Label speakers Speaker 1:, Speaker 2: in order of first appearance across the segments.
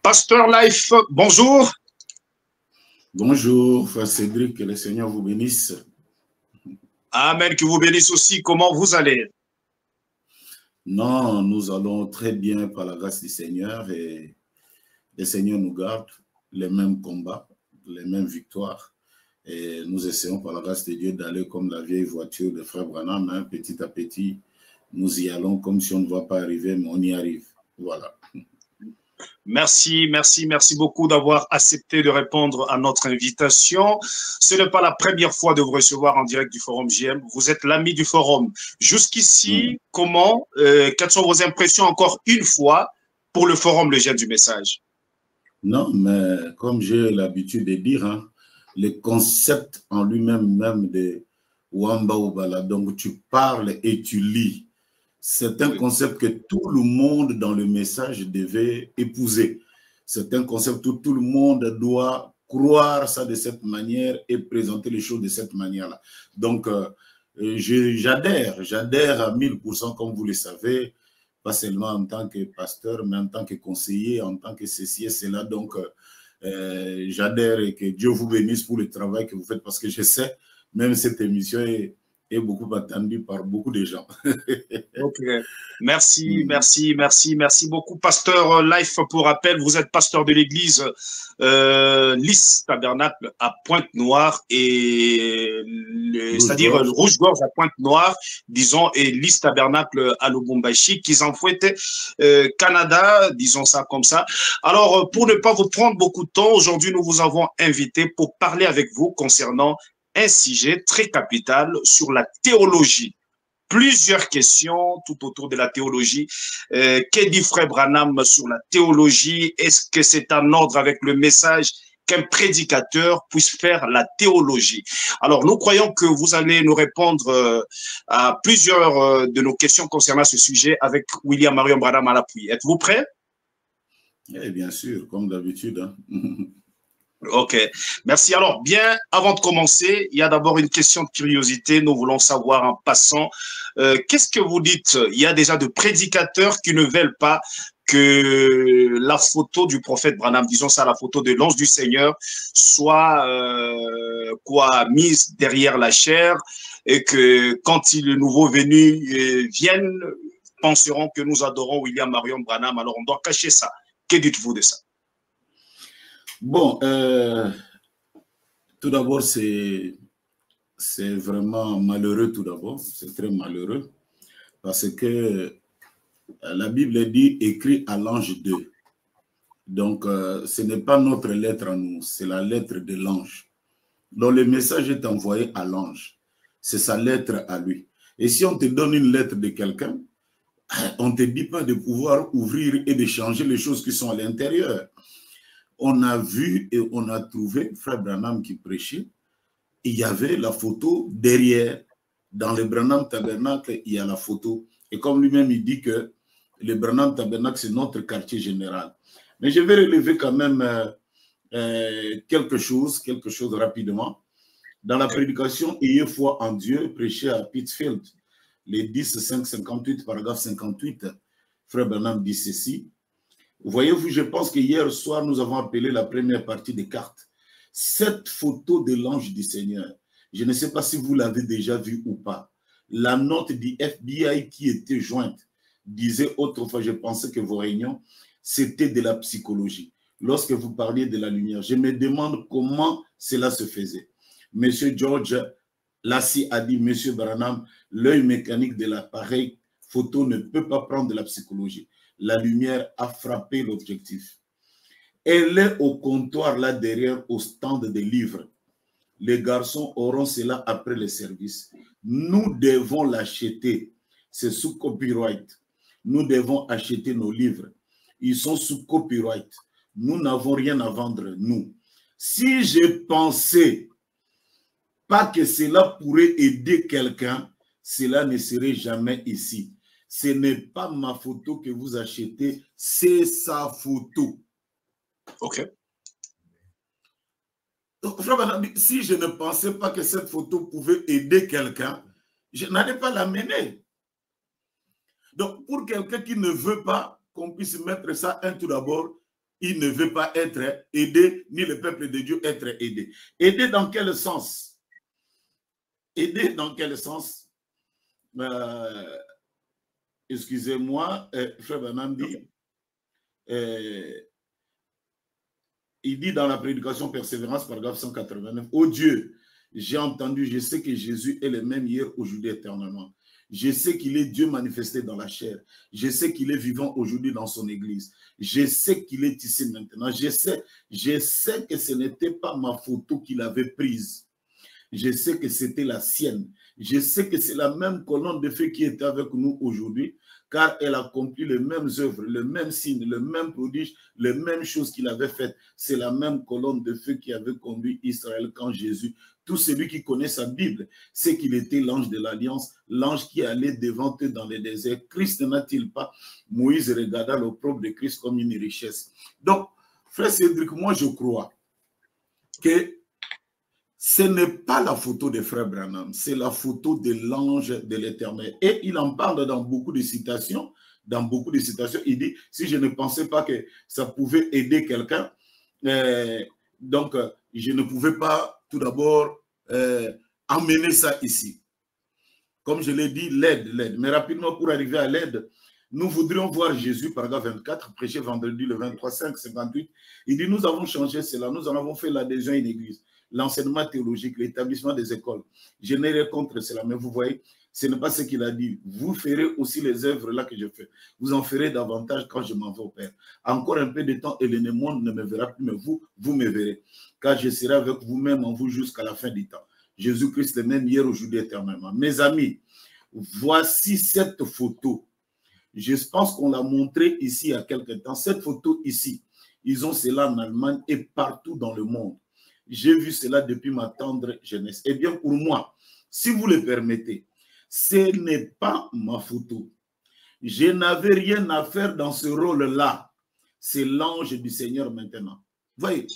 Speaker 1: Pasteur Life, bonjour.
Speaker 2: Bonjour, frère Cédric, que le Seigneur vous bénisse.
Speaker 1: Amen, que vous bénisse aussi. Comment vous allez?
Speaker 2: Non, nous allons très bien par la grâce du Seigneur et le Seigneur nous garde les mêmes combats, les mêmes victoires. Et nous essayons par la grâce de Dieu d'aller comme la vieille voiture de frère Branham, hein, petit à petit. Nous y allons comme si on ne va pas arriver, mais on y arrive. Voilà.
Speaker 1: Merci, merci, merci beaucoup d'avoir accepté de répondre à notre invitation. Ce n'est pas la première fois de vous recevoir en direct du Forum JM. Vous êtes l'ami du Forum. Jusqu'ici, comment, quelles sont vos impressions encore une fois pour le Forum Le JM du Message?
Speaker 2: Non, mais comme j'ai l'habitude de dire, hein, le concept en lui-même même de Wamba Ubala, donc tu parles et tu lis. C'est un concept que tout le monde dans le message devait épouser. C'est un concept où tout le monde doit croire ça de cette manière et présenter les choses de cette manière-là. Donc, j'adhère à 1000%, comme vous le savez, pas seulement en tant que pasteur, mais en tant que conseiller, en tant que ceci et cela. Donc, j'adhère et que Dieu vous bénisse pour le travail que vous faites, parce que je sais, même cette émission est beaucoup attendue par beaucoup de gens.
Speaker 1: Ok. Merci, merci, merci, merci beaucoup. Pasteur Life, pour rappel, vous êtes pasteur de l'église Lys Tabernacle à Pointe-Noire c'est-à-dire Rouge-Gorge à Pointe-Noire, disons, et Lys Tabernacle à Lubumbashi, qu'ils en fouettent Canada, disons ça comme ça. Alors, pour ne pas vous prendre beaucoup de temps, aujourd'hui, nous vous avons invité pour parler avec vous concernant un sujet très capital sur la théologie. Plusieurs questions tout autour de la théologie. Que dit frère Branham sur la théologie? Est-ce que c'est en ordre avec le message qu'un prédicateur puisse faire la théologie? Alors, nous croyons que vous allez nous répondre à plusieurs de nos questions concernant ce sujet avec William Marion Branham à l'appui. Êtes-vous prêts?
Speaker 2: Eh bien sûr, comme d'habitude. Hein.
Speaker 1: Ok, merci. Alors, bien, avant de commencer, il y a d'abord une question de curiosité. Nous voulons savoir en passant, qu'est-ce que vous dites? Il y a déjà de prédicateurs qui ne veulent pas que la photo du prophète Branham, disons ça, la photo de l'ange du Seigneur, soit mise derrière la chair, et que quand le nouveau venu vienne, penseront que nous adorons William Marion Branham. Alors, on doit cacher ça. Que dites-vous de ça?
Speaker 2: Bon, tout d'abord, c'est vraiment malheureux tout d'abord, c'est très malheureux, parce que la Bible dit « écrit à l'ange 2 ». Donc, ce n'est pas notre lettre à nous, c'est la lettre de l'ange. Donc, le message est envoyé à l'ange, c'est sa lettre à lui. Et si on te donne une lettre de quelqu'un, on ne te dit pas de pouvoir ouvrir et de changer les choses qui sont à l'intérieur. On a vu et on a trouvé frère Branham qui prêchait. Il y avait la photo derrière. Dans le Branham Tabernacle, il y a la photo. Et comme lui-même, il dit que le Branham Tabernacle, c'est notre quartier général. Mais je vais relever quand même quelque chose rapidement. Dans la prédication « Ayez foi en Dieu », prêchée à Pittsfield, les 10-5-58, paragraphe 58, frère Branham dit ceci. Voyez-vous, je pense que hier soir, nous avons appelé la première partie des cartes. Cette photo de l'ange du Seigneur, je ne sais pas si vous l'avez déjà vue ou pas. La note du FBI qui était jointe disait autrefois, je pensais que vos réunions, c'était de la psychologie. Lorsque vous parliez de la lumière, je me demande comment cela se faisait. Monsieur George Lassie a dit, Monsieur Branham, l'œil mécanique de l'appareil photo ne peut pas prendre de la psychologie. La lumière a frappé l'objectif. Elle est au comptoir là derrière au stand des livres. Les garçons auront cela après le service. Nous devons l'acheter. C'est sous copyright. Nous devons acheter nos livres. Ils sont sous copyright. Nous n'avons rien à vendre, nous. Si je pensais pas que cela pourrait aider quelqu'un, cela ne serait jamais ici. Ce n'est pas ma photo que vous achetez, c'est sa photo.
Speaker 1: Ok.
Speaker 2: Donc, si je ne pensais pas que cette photo pouvait aider quelqu'un, je n'allais pas l'amener. Donc, pour quelqu'un qui ne veut pas qu'on puisse mettre ça, tout d'abord, il ne veut pas être aidé, ni le peuple de Dieu être aidé. Aider dans quel sens? Aider dans quel sens? Excusez-moi, Frère Branham dit, il dit dans la prédication Persévérance, paragraphe 189, « Ô Dieu, j'ai entendu, je sais que Jésus est le même hier, aujourd'hui, éternellement. Je sais qu'il est Dieu manifesté dans la chair. Je sais qu'il est vivant aujourd'hui dans son église. Je sais qu'il est ici maintenant. Je sais que ce n'était pas ma photo qu'il avait prise. Je sais que c'était la sienne. Je sais que c'est la même colonne de feu qui était avec nous aujourd'hui, car elle accomplit les mêmes œuvres, le même signe, le même prodige, les mêmes choses qu'il avait faites. C'est la même colonne de feu qui avait conduit Israël quand Jésus. Tout celui qui connaît sa Bible sait qu'il était l'ange de l'Alliance, l'ange qui allait devant eux dans les déserts. Christ n'a-t-il pas? Moïse regarda l'opprobre de Christ comme une richesse. Donc, frère Cédric, moi je crois que ce n'est pas la photo de frère Branham, c'est la photo de l'ange de l'Éternel. Et il en parle dans beaucoup de citations. Dans beaucoup de citations, il dit, si je ne pensais pas que ça pouvait aider quelqu'un, donc je ne pouvais pas tout d'abord emmener ça ici. Comme je l'ai dit, l'aide. Mais rapidement, pour arriver à l'aide, nous voudrions voir Jésus, paragraphe 24, prêché vendredi le 23, 5, 58. Il dit, nous avons changé cela, nous en avons fait l'adhésion à une église. L'enseignement théologique, l'établissement des écoles. Je n'ai rien contre cela, mais vous voyez, ce n'est pas ce qu'il a dit. Vous ferez aussi les œuvres là que je fais. Vous en ferez davantage quand je m'en vais au Père. Encore un peu de temps et le monde ne me verra plus, mais vous me verrez. Car je serai avec vous-même en vous jusqu'à la fin du temps. Jésus-Christ le même hier, aujourd'hui, éternellement. Mes amis, voici cette photo. Je pense qu'on l'a montrée ici il y a quelque temps. Cette photo ici, ils ont cela en Allemagne et partout dans le monde. J'ai vu cela depuis ma tendre jeunesse. Eh bien, pour moi, si vous le permettez, ce n'est pas ma photo. Je n'avais rien à faire dans ce rôle-là. C'est l'ange du Seigneur maintenant. Voyez.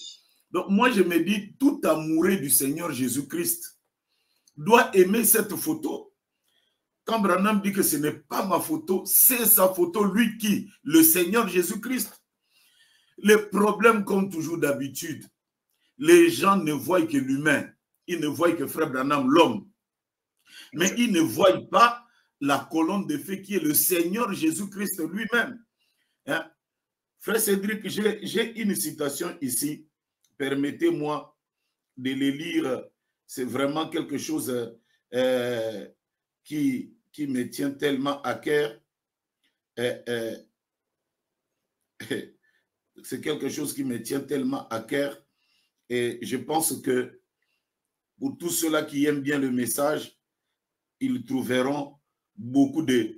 Speaker 2: Donc, moi, je me dis, tout amoureux du Seigneur Jésus-Christ doit aimer cette photo. Quand Branham dit que ce n'est pas ma photo, c'est sa photo, lui qui? Le Seigneur Jésus-Christ. Le problème, comme toujours d'habitude, les gens ne voient que l'humain. Ils ne voient que Frère Branham, l'homme. Mais ils ne voient pas la colonne de feu qui est le Seigneur Jésus-Christ lui-même. Hein? Frère Cédric, j'ai une citation ici. Permettez-moi de les lire. C'est vraiment quelque chose qui me tient tellement à cœur. C'est quelque chose qui me tient tellement à cœur. Et je pense que pour tous ceux-là qui aiment bien le message, ils trouveront beaucoup de...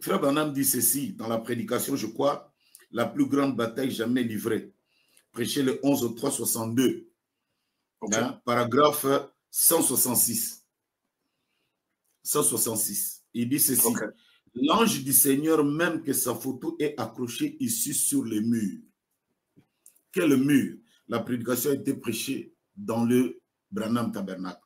Speaker 2: Frère Branham dit ceci dans la prédication, je crois, la plus grande bataille jamais livrée. Prêché le 11-3-62, okay. Hein, paragraphe 166. 166. Il dit ceci. Okay. L'ange du Seigneur, même que sa photo est accrochée ici sur le mur. Quel mur? La prédication a été prêchée dans le Branham Tabernacle.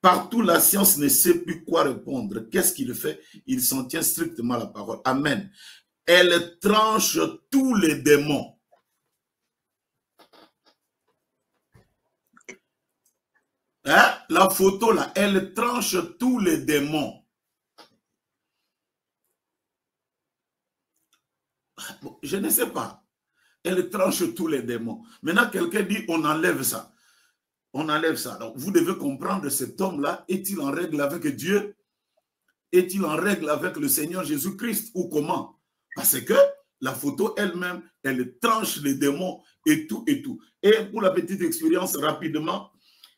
Speaker 2: Partout, la science ne sait plus quoi répondre. Qu'est-ce qu'il fait? Il s'en tient strictement à la parole. Amen. Elle tranche tous les démons. Hein? La photo là, elle tranche tous les démons. Bon, je ne sais pas. Elle tranche tous les démons. Maintenant, quelqu'un dit, on enlève ça. On enlève ça. Donc, vous devez comprendre, cet homme-là, est-il en règle avec Dieu? Est-il en règle avec le Seigneur Jésus-Christ? Ou comment? Parce que la photo elle-même, elle tranche les démons et tout et tout. Et pour la petite expérience, rapidement,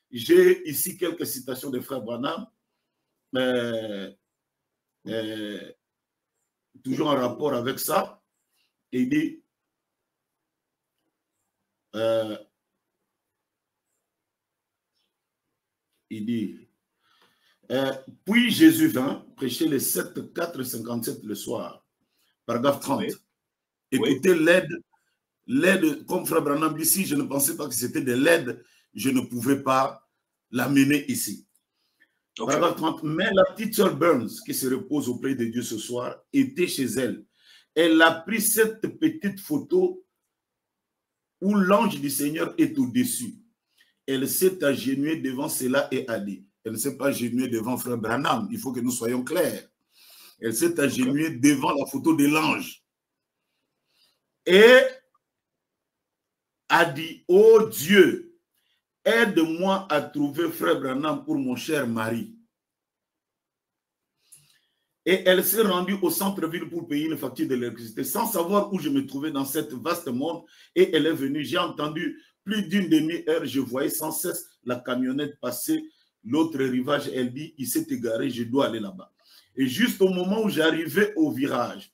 Speaker 2: j'ai ici quelques citations de Frère Branham, toujours en rapport avec ça. Il dit, puis Jésus vint prêcher les 7, 4, 57 le soir, paragraphe 30. Oui. Écoutez, oui. L'aide, comme Frère Branham dit, si je ne pensais pas que c'était de l'aide, je ne pouvais pas l'amener ici. Okay. Paragraphe 30. Mais la petite sœur Burns, qui se repose auprès de Dieu ce soir, était chez elle. elle a pris cette petite photo où l'ange du Seigneur est au-dessus. Elle s'est agenouillée devant cela et a dit, elle ne s'est pas agenouillée devant frère Branham, il faut que nous soyons clairs. Elle s'est agenouillée devant la photo de l'ange. Et a dit, oh Dieu, aide-moi à trouver frère Branham pour mon cher mari. Et elle s'est rendue au centre-ville pour payer une facture d'électricité sans savoir où je me trouvais dans cette vaste monde. Et elle est venue, j'ai entendu plus d'une demi-heure, je voyais sans cesse la camionnette passer l'autre rivage. Elle dit, il s'est égaré, je dois aller là-bas. Et juste au moment où j'arrivais au virage,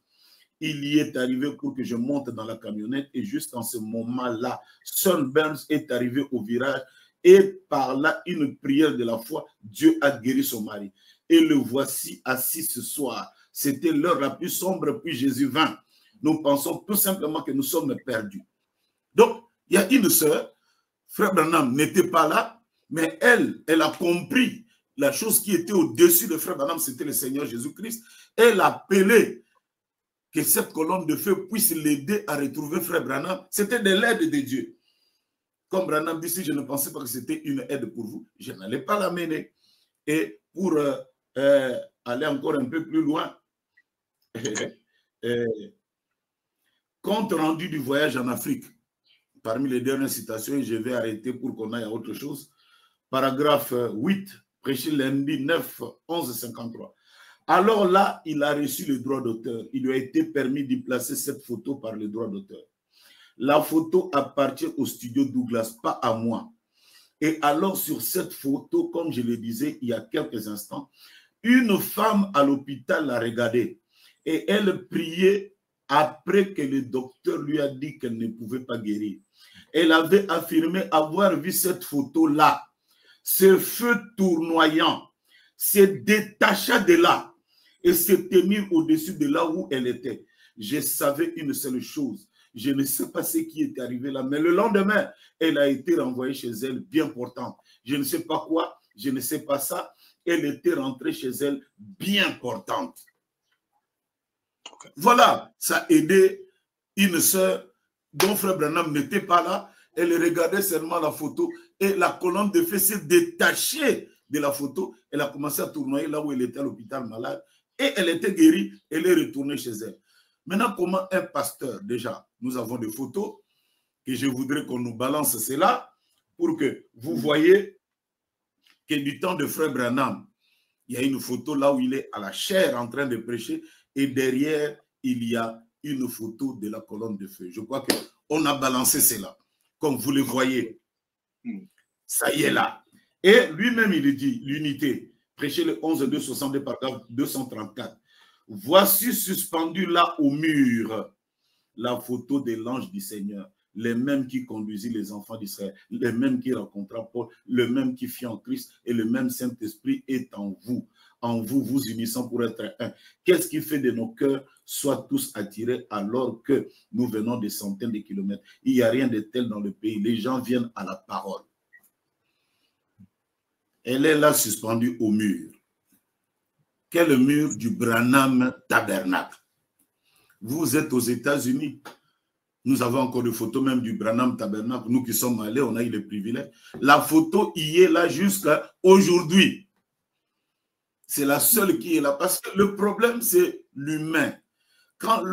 Speaker 2: il y est arrivé pour que je monte dans la camionnette. Et juste en ce moment-là, Son Burns est arrivé au virage. Et par là, une prière de la foi, Dieu a guéri son mari. Et le voici assis ce soir. C'était l'heure la plus sombre, puis Jésus vint. Nous pensons tout simplement que nous sommes perdus. Donc, il y a une sœur, frère Branham n'était pas là, mais elle a compris la chose qui était au-dessus de frère Branham, c'était le Seigneur Jésus-Christ. Elle a appelé que cette colonne de feu puisse l'aider à retrouver frère Branham. C'était de l'aide de Dieu. Comme Branham dit, si je ne pensais pas que c'était une aide pour vous, je n'allais pas l'amener. Et pour aller encore un peu plus loin, compte rendu du voyage en Afrique, parmi les dernières citations, je vais arrêter pour qu'on aille à autre chose. Paragraphe 8, prêché lundi 9, 11, 53. Alors là, il a reçu le droit d'auteur. Il lui a été permis d'y placer cette photo par le droit d'auteur. La photo appartient au studio Douglas, pas à moi. Et alors, sur cette photo, comme je le disais il y a quelques instants, une femme à l'hôpital l'a regardée et elle priait après que le docteur lui a dit qu'elle ne pouvait pas guérir. Elle avait affirmé avoir vu cette photo-là. Ce feu tournoyant se détacha de là et s'était mis au-dessus de là où elle était. Je savais une seule chose. Je ne sais pas ce qui est arrivé là, mais le lendemain, elle a été renvoyée chez elle bien portante. Je ne sais pas quoi, je ne sais pas ça. Elle était rentrée chez elle bien portante. Voilà, ça a aidé une sœur dont frère Branham n'était pas là. Elle regardait seulement la photo et la colonne de feu s'est détachée de la photo. Elle a commencé à tournoyer là où elle était à l'hôpital malade et elle était guérie. Elle est retournée chez elle. Maintenant, comment un pasteur, déjà, nous avons des photos et je voudrais qu'on nous balance cela pour que vous voyez que du temps de frère Branham, il y a une photo là où il est à la chaire en train de prêcher et derrière, il y a une photo de la colonne de feu. Je crois qu'on a balancé cela, comme vous le voyez. Ça y est là. Et lui-même, il dit, l'unité, prêché le 11-2-62, paragraphe 234. Voici suspendu là au mur la photo de l'ange du Seigneur, les mêmes qui conduisit les enfants d'Israël, les mêmes qui rencontra Paul, le même qui fit en Christ et le même Saint-Esprit est en vous vous unissant pour être un. Qu'est-ce qui fait de nos cœurs soient tous attirés alors que nous venons des centaines de kilomètres? Il n'y a rien de tel dans le pays. Les gens viennent à la parole. Elle est là suspendue au mur. Quel mur du Branham Tabernacle? Vous êtes aux États-Unis. Nous avons encore des photos même du Branham Tabernacle. Nous qui sommes allés, on a eu le privilège. La photo y est là jusqu'à aujourd'hui. C'est la seule qui est là. Parce que le problème, c'est l'humain. Quand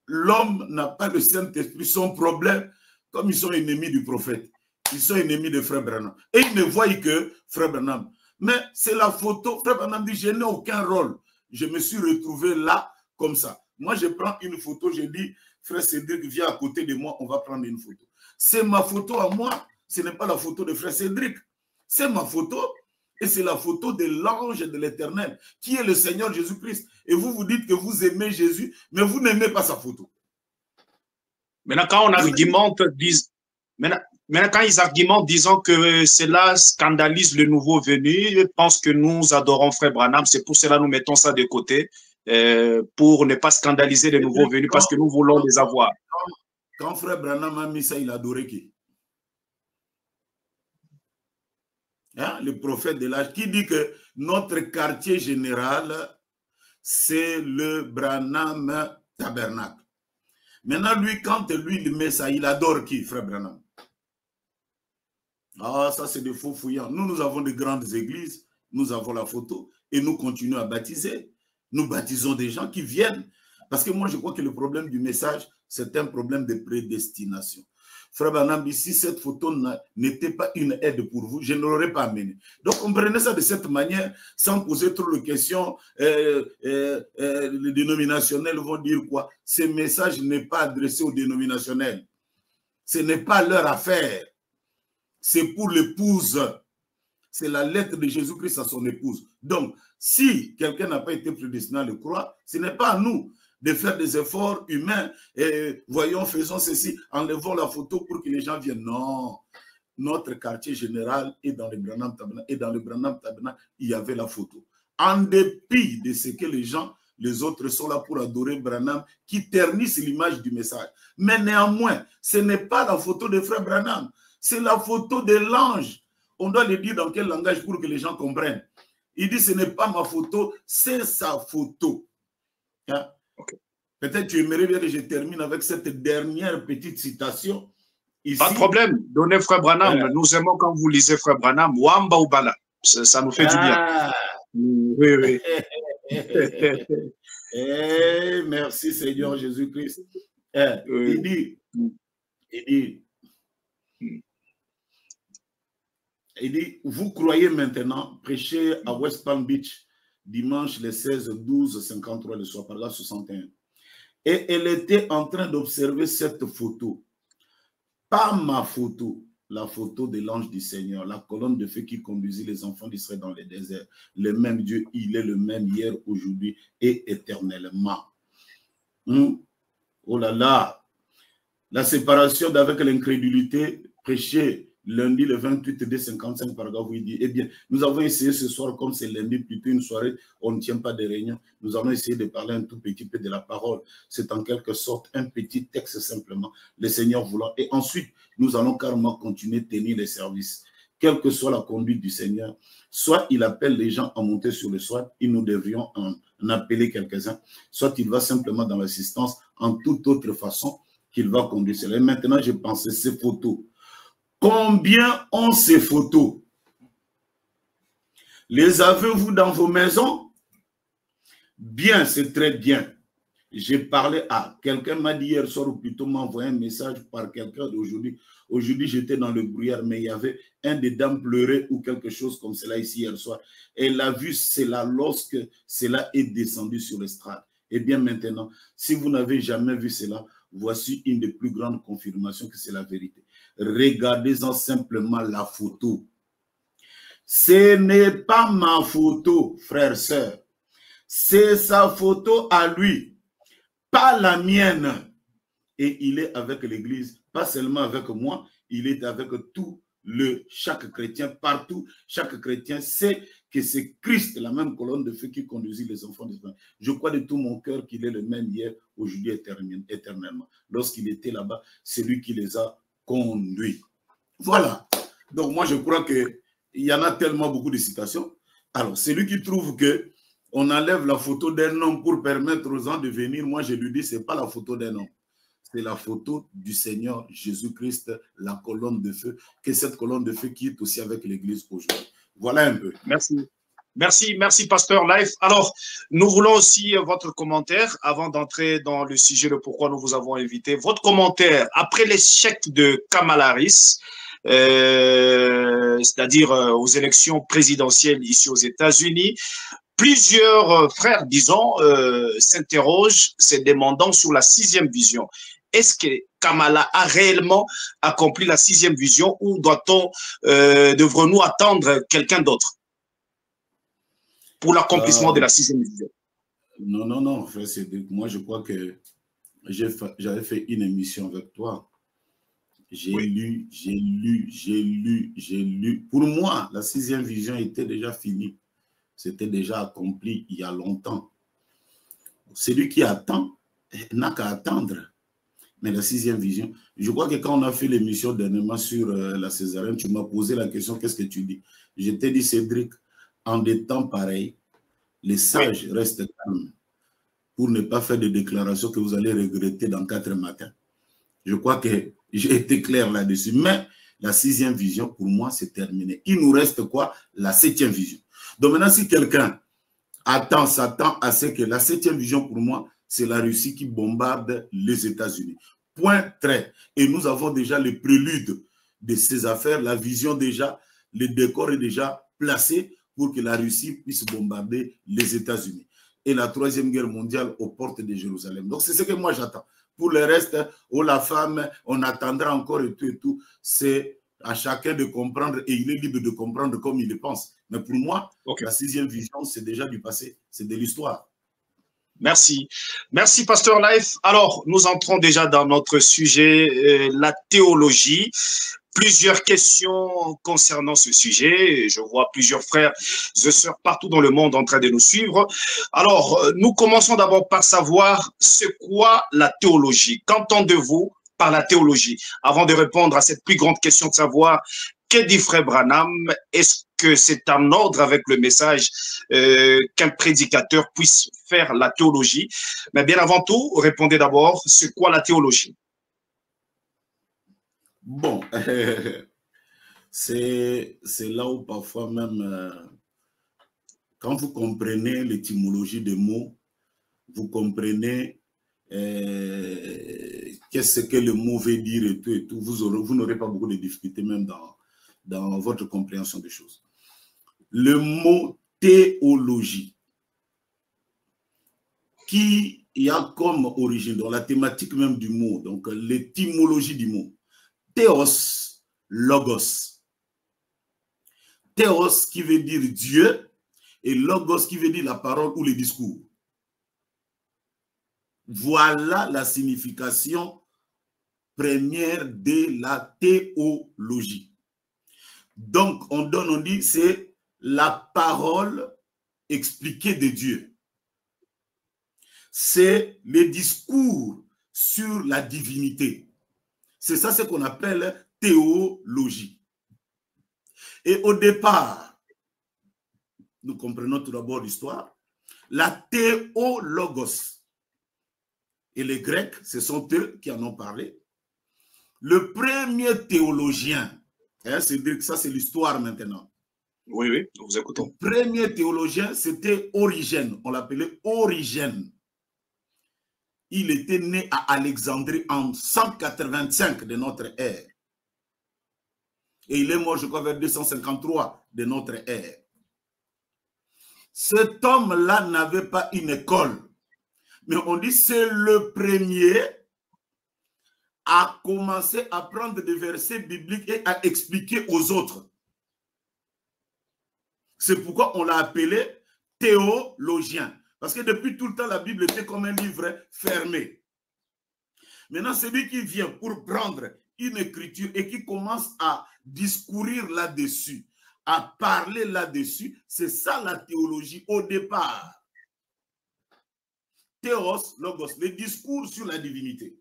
Speaker 2: l'homme n'a pas le Saint-Esprit, son problème, comme ils sont ennemis du prophète, ils sont ennemis de Frère Branham. Et ils ne voient que Frère Branham. Mais c'est la photo. Frère Branham dit, je n'ai aucun rôle. Je me suis retrouvé là, comme ça. Moi, je prends une photo, je dis, Frère Cédric, viens à côté de moi, on va prendre une photo. C'est ma photo à moi, ce n'est pas la photo de Frère Cédric. C'est ma photo et c'est la photo de l'ange de l'Éternel, qui est le Seigneur Jésus-Christ. Et vous vous dites que vous aimez Jésus, mais vous n'aimez pas sa photo.
Speaker 1: Maintenant, quand on argumente, maintenant, quand ils argumentent disant que cela scandalise le nouveau venu, ils pensent que nous adorons Frère Branham, c'est pour cela que nous mettons ça de côté, pour ne pas scandaliser les nouveaux venus, parce que nous voulons les avoir.
Speaker 2: Quand Frère Branham a mis ça, il a adoré qui? Hein? Le prophète de l'âge, qui dit que notre quartier général, c'est le Branham Tabernacle. Maintenant, lui, quand lui, il met ça, il adore qui, frère Branham? Ah, ça, c'est des faux fouillants. Nous, nous avons de grandes églises, nous avons la photo, et nous continuons à baptiser. Nous baptisons des gens qui viennent. Parce que moi, je crois que le problème du message, c'est un problème de prédestination. Frère Branham, si cette photo n'était pas une aide pour vous, je ne l'aurais pas amenée. Donc, comprenez ça de cette manière, sans poser trop de questions. Les dénominationnels vont dire quoi? Ce message n'est pas adressé aux dénominationnels. Ce n'est pas leur affaire. C'est pour l'épouse. C'est la lettre de Jésus-Christ à son épouse. Donc, si quelqu'un n'a pas été prédestiné à le croire, ce n'est pas à nous de faire des efforts humains et voyons, faisons ceci, enlevons la photo pour que les gens viennent. Non, notre quartier général est dans le Branham Tabernacle et dans le Branham Tabernacle, il y avait la photo. En dépit de ce que les autres sont là pour adorer Branham, qui ternissent l'image du message. Mais néanmoins, ce n'est pas la photo de frère Branham, c'est la photo de l'ange. On doit le dire dans quel langage pour que les gens comprennent. Il dit, ce n'est pas ma photo, c'est sa photo. Hein? Okay. Peut-être tu aimerais bien que je termine avec cette dernière petite citation. Ici.
Speaker 1: Pas de problème, donnez frère Branham. Nous aimons quand vous lisez frère Branham. Wamba ou Bala. Ça nous fait du bien. Oui, oui.
Speaker 2: Merci Seigneur Jésus-Christ. Il dit, vous croyez maintenant, prêchez à West Palm Beach, dimanche le 16-12-53, le soir, paragraphe 61. Et elle était en train d'observer cette photo. Pas ma photo, la photo de l'ange du Seigneur, la colonne de feu qui conduisit les enfants d'Israël dans le désert. Le même Dieu, il est le même hier, aujourd'hui et éternellement. Oh là là, la séparation d'avec l'incrédulité, prêchée lundi le 28 d 55 paragraphe, où il dit, eh bien, nous avons essayé ce soir, comme c'est lundi, plutôt une soirée, on ne tient pas de réunion, nous allons essayer de parler un tout petit peu de la parole. C'est en quelque sorte un petit texte simplement, le Seigneur voulant. Et ensuite, nous allons carrément continuer à tenir les services. Quelle que soit la conduite du Seigneur, soit il appelle les gens à monter sur le soir, et nous devrions en appeler quelques-uns, soit il va simplement dans l'assistance en toute autre façon qu'il va conduire cela. Et maintenant, je pense à ces photos. Combien ont ces photos? Les avez-vous dans vos maisons? Bien, c'est très bien. J'ai parlé à quelqu'un, m'a dit hier soir, ou plutôt m'a envoyé un message par quelqu'un d'aujourd'hui. Aujourd'hui, j'étais dans le brouillard, mais il y avait un des dames pleurait ou quelque chose comme cela ici hier soir. Elle a vu cela lorsque cela est descendu sur l'estrade. Eh bien maintenant, si vous n'avez jamais vu cela, voici une des plus grandes confirmations que c'est la vérité. Regardez-en simplement la photo. Ce n'est pas ma photo, frère, sœur. C'est sa photo à lui, pas la mienne. Et il est avec l'Église, pas seulement avec moi, il est avec chaque chrétien, partout. Chaque chrétien sait que c'est Christ, la même colonne de feu qui conduisit les enfants d'Israël. Je crois de tout mon cœur qu'il est le même hier, aujourd'hui, éternellement. Lorsqu'il était là-bas, c'est lui qui les a conduits. Voilà. Donc moi, je crois qu'il y en a tellement beaucoup de citations. Alors, celui qui trouve que on enlève la photo d'un homme pour permettre aux gens de venir, moi, je lui dis, ce n'est pas la photo d'un homme. C'est la photo du Seigneur Jésus-Christ, la colonne de feu, que cette colonne de feu qui est aussi avec l'Église aujourd'hui. Voilà un peu.
Speaker 1: Merci. Merci, Pasteur Life. Alors, nous voulons aussi votre commentaire avant d'entrer dans le sujet de pourquoi nous vous avons invité. Votre commentaire après l'échec de Kamala Harris, c'est-à-dire aux élections présidentielles ici aux États-Unis. Plusieurs frères, disons, s'interrogent, se demandant sur la 6e vision. Est-ce que Kamala a réellement accompli la 6e vision ou devrons-nous attendre quelqu'un d'autre pour l'accomplissement de la 6e vision?
Speaker 2: Non, frère Cédric, moi je crois que j'avais fait une émission avec toi. J'ai lu. Pour moi, la 6e vision était déjà finie. C'était déjà accompli il y a longtemps. Celui qui attend n'a qu'à attendre. Mais la 6e vision, je crois que quand on a fait l'émission dernièrement sur la césarienne, tu m'as posé la question, qu'est-ce que tu dis? Je t'ai dit, Cédric, en des temps pareils, les sages restent calmes. pour ne pas faire de déclarations que vous allez regretter dans 4 matins. Je crois que j'ai été clair là-dessus. Mais la 6e vision, pour moi, c'est terminé. Il nous reste quoi? La 7e vision. Donc maintenant, si quelqu'un s'attend à ce que la 7e vision, pour moi, c'est la Russie qui bombarde les États-Unis. Point, trait. Et nous avons déjà le prélude de ces affaires. La vision déjà, le décor est déjà placé pour que la Russie puisse bombarder les États-Unis. Et la 3e guerre mondiale aux portes de Jérusalem. Donc c'est ce que moi j'attends. Pour le reste, oh la femme, on attendra encore et tout. C'est à chacun de comprendre et il est libre de comprendre comme il le pense. Mais pour moi, la 6e vision, c'est déjà du passé, c'est de l'histoire.
Speaker 1: Merci. Merci, Pasteur Life. Alors, nous entrons déjà dans notre sujet, la théologie. Plusieurs questions concernant ce sujet. Je vois plusieurs frères et sœurs partout dans le monde en train de nous suivre. Alors, nous commençons d'abord par savoir c'est quoi la théologie. Qu'entendez-vous par la théologie? Avant de répondre à cette plus grande question de savoir que dit Frère Branham, est-ce que c'est en ordre avec le message qu'un prédicateur puisse faire la théologie? Mais bien avant tout, répondez d'abord, c'est quoi la théologie?
Speaker 2: Bon, c'est là où parfois même, quand vous comprenez l'étymologie des mots, vous comprenez qu'est-ce que le mot veut dire et tout, vous n'aurez pas beaucoup de difficultés même dans votre compréhension des choses. Le mot théologie, qui y a comme origine, dans la thématique même du mot, donc l'étymologie du mot, théos, logos. Théos qui veut dire Dieu et logos qui veut dire la parole ou le discours. Voilà la signification première de la théologie. Donc, on dit, c'est la parole expliquée de Dieu. C'est le discours sur la divinité. C'est ça ce qu'on appelle théologie. Et au départ, nous comprenons tout d'abord l'histoire, la théologos. Et les Grecs, ce sont eux qui en ont parlé. Le premier théologien, c'est-à-dire que ça c'est l'histoire maintenant.
Speaker 1: Oui, oui, nous vous écoutons.
Speaker 2: Le premier théologien, c'était Origène. On l'appelait Origène. Il était né à Alexandrie en 185 de notre ère. Et il est mort, je crois, vers 253 de notre ère. Cet homme-là n'avait pas une école. Mais on dit c'est le premier à commencer à prendre des versets bibliques et à expliquer aux autres. C'est pourquoi on l'a appelé théologien. Parce que depuis tout le temps, la Bible était comme un livre fermé. Maintenant, celui qui vient pour prendre une écriture et qui commence à discourir là-dessus, à parler là-dessus, c'est ça la théologie au départ. Théos, logos, le discours sur la divinité.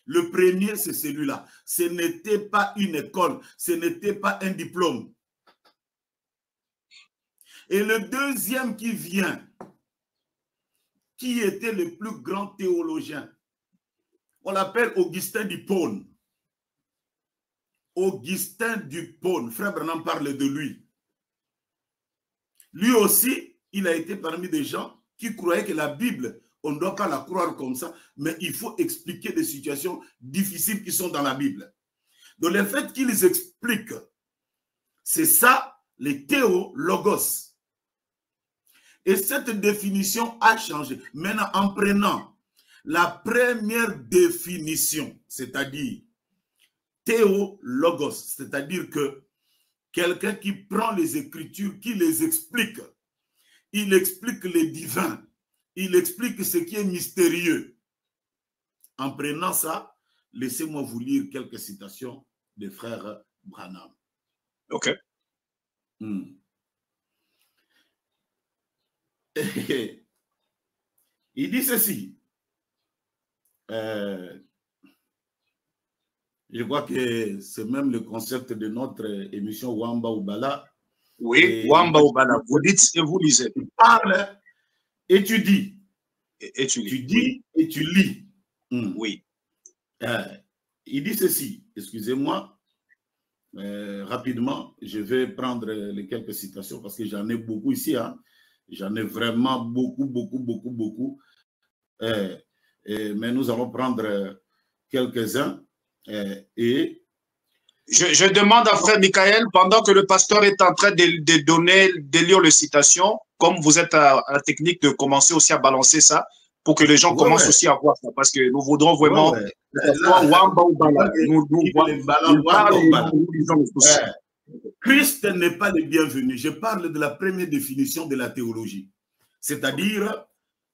Speaker 2: Le premier, c'est celui-là. Ce n'était pas une école, ce n'était pas un diplôme. Et le deuxième qui vient, qui était le plus grand théologien, on l'appelle Augustin d'Hippone. Augustin d'Hippone, Frère Branham parle de lui. Lui aussi, il a été parmi des gens qui croyaient que la Bible, on ne doit pas la croire comme ça, mais il faut expliquer des situations difficiles qui sont dans la Bible. Donc le fait qu'ils expliquent, c'est ça, les théologos. Et cette définition a changé. Maintenant, en prenant la première définition, c'est-à-dire théologos, c'est-à-dire que quelqu'un qui prend les Écritures, qui les explique, il explique les divins, il explique ce qui est mystérieux. En prenant ça, laissez-moi vous lire quelques citations des frères Branham.
Speaker 1: Ok.
Speaker 2: Il dit ceci. Je crois que c'est même le concept de notre émission Wamba Oubala.
Speaker 1: Oui, Wamba Oubala. Vous dites et vous lisez.
Speaker 2: Parle et tu dis,
Speaker 1: Et tu lis.
Speaker 2: Tu dis et tu lis.
Speaker 1: Oui.
Speaker 2: Il dit ceci, excusez-moi, rapidement, je vais prendre les quelques citations parce que j'en ai beaucoup ici. Hein. J'en ai vraiment beaucoup. Mais nous allons prendre quelques-uns. Et
Speaker 1: je demande à frère Michael, pendant que le pasteur est en train de lire les citations, comme vous êtes à la technique, de commencer aussi à balancer ça, pour que les gens commencent aussi à voir ça, parce que nous voudrons vraiment
Speaker 2: Christ n'est pas le bienvenu. Je parle de la première définition de la théologie, c'est-à-dire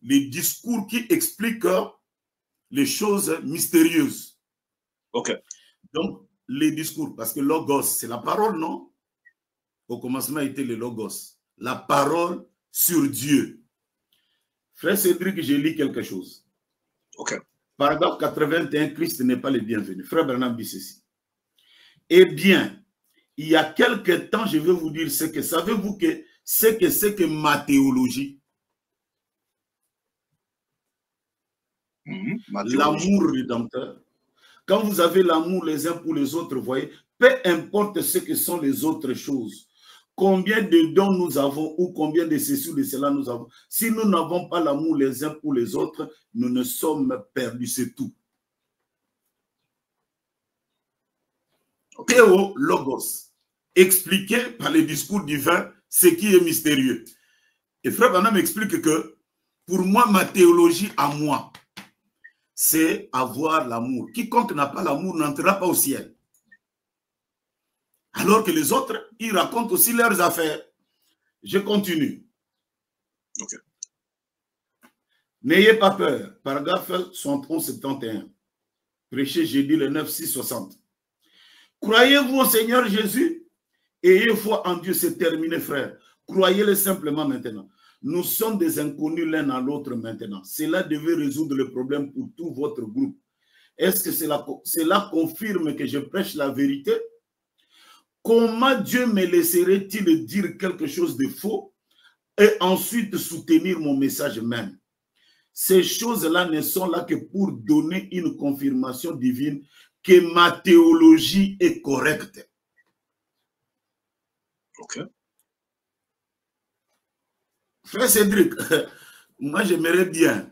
Speaker 2: les discours qui expliquent les choses mystérieuses.
Speaker 1: Ok.
Speaker 2: Donc, les discours, parce que logos, c'est la parole, non? Au commencement était le logos, la parole sur Dieu. Frère Cédric, j'ai lu quelque chose.
Speaker 1: Ok.
Speaker 2: Paragraphe 81, Christ n'est pas le bienvenu. Frère Branham dit ceci. Eh bien, il y a quelque temps, je vais vous dire ce que, savez-vous que c'est que ma théologie? L'amour rédempteur. Quand vous avez l'amour les uns pour les autres, vous voyez, peu importe ce que sont les autres choses, combien de dons nous avons ou combien de ceci ou de cela nous avons, si nous n'avons pas l'amour les uns pour les autres, nous ne sommes perdus, c'est tout. Théo Logos, expliqué par les discours divins, ce qui est mystérieux. Et Frère Branham explique que pour moi, ma théologie à moi, c'est avoir l'amour. Quiconque n'a pas l'amour n'entrera pas au ciel. Alors que les autres, ils racontent aussi leurs affaires. Je continue.
Speaker 1: Okay.
Speaker 2: N'ayez pas peur. Paragraphe 71. Prêché jeudi le 9-6-60. Croyez-vous au Seigneur Jésus? Ayez foi en Dieu, c'est terminé, frère. Croyez-le simplement maintenant. Nous sommes des inconnus l'un à l'autre maintenant. Cela devait résoudre le problème pour tout votre groupe. Est-ce que cela confirme que je prêche la vérité? Comment Dieu me laisserait-il dire quelque chose de faux et ensuite soutenir mon message même? Ces choses-là ne sont là que pour donner une confirmation divine que ma théologie est correcte.
Speaker 1: Ok.
Speaker 2: Frère Cédric, moi j'aimerais bien.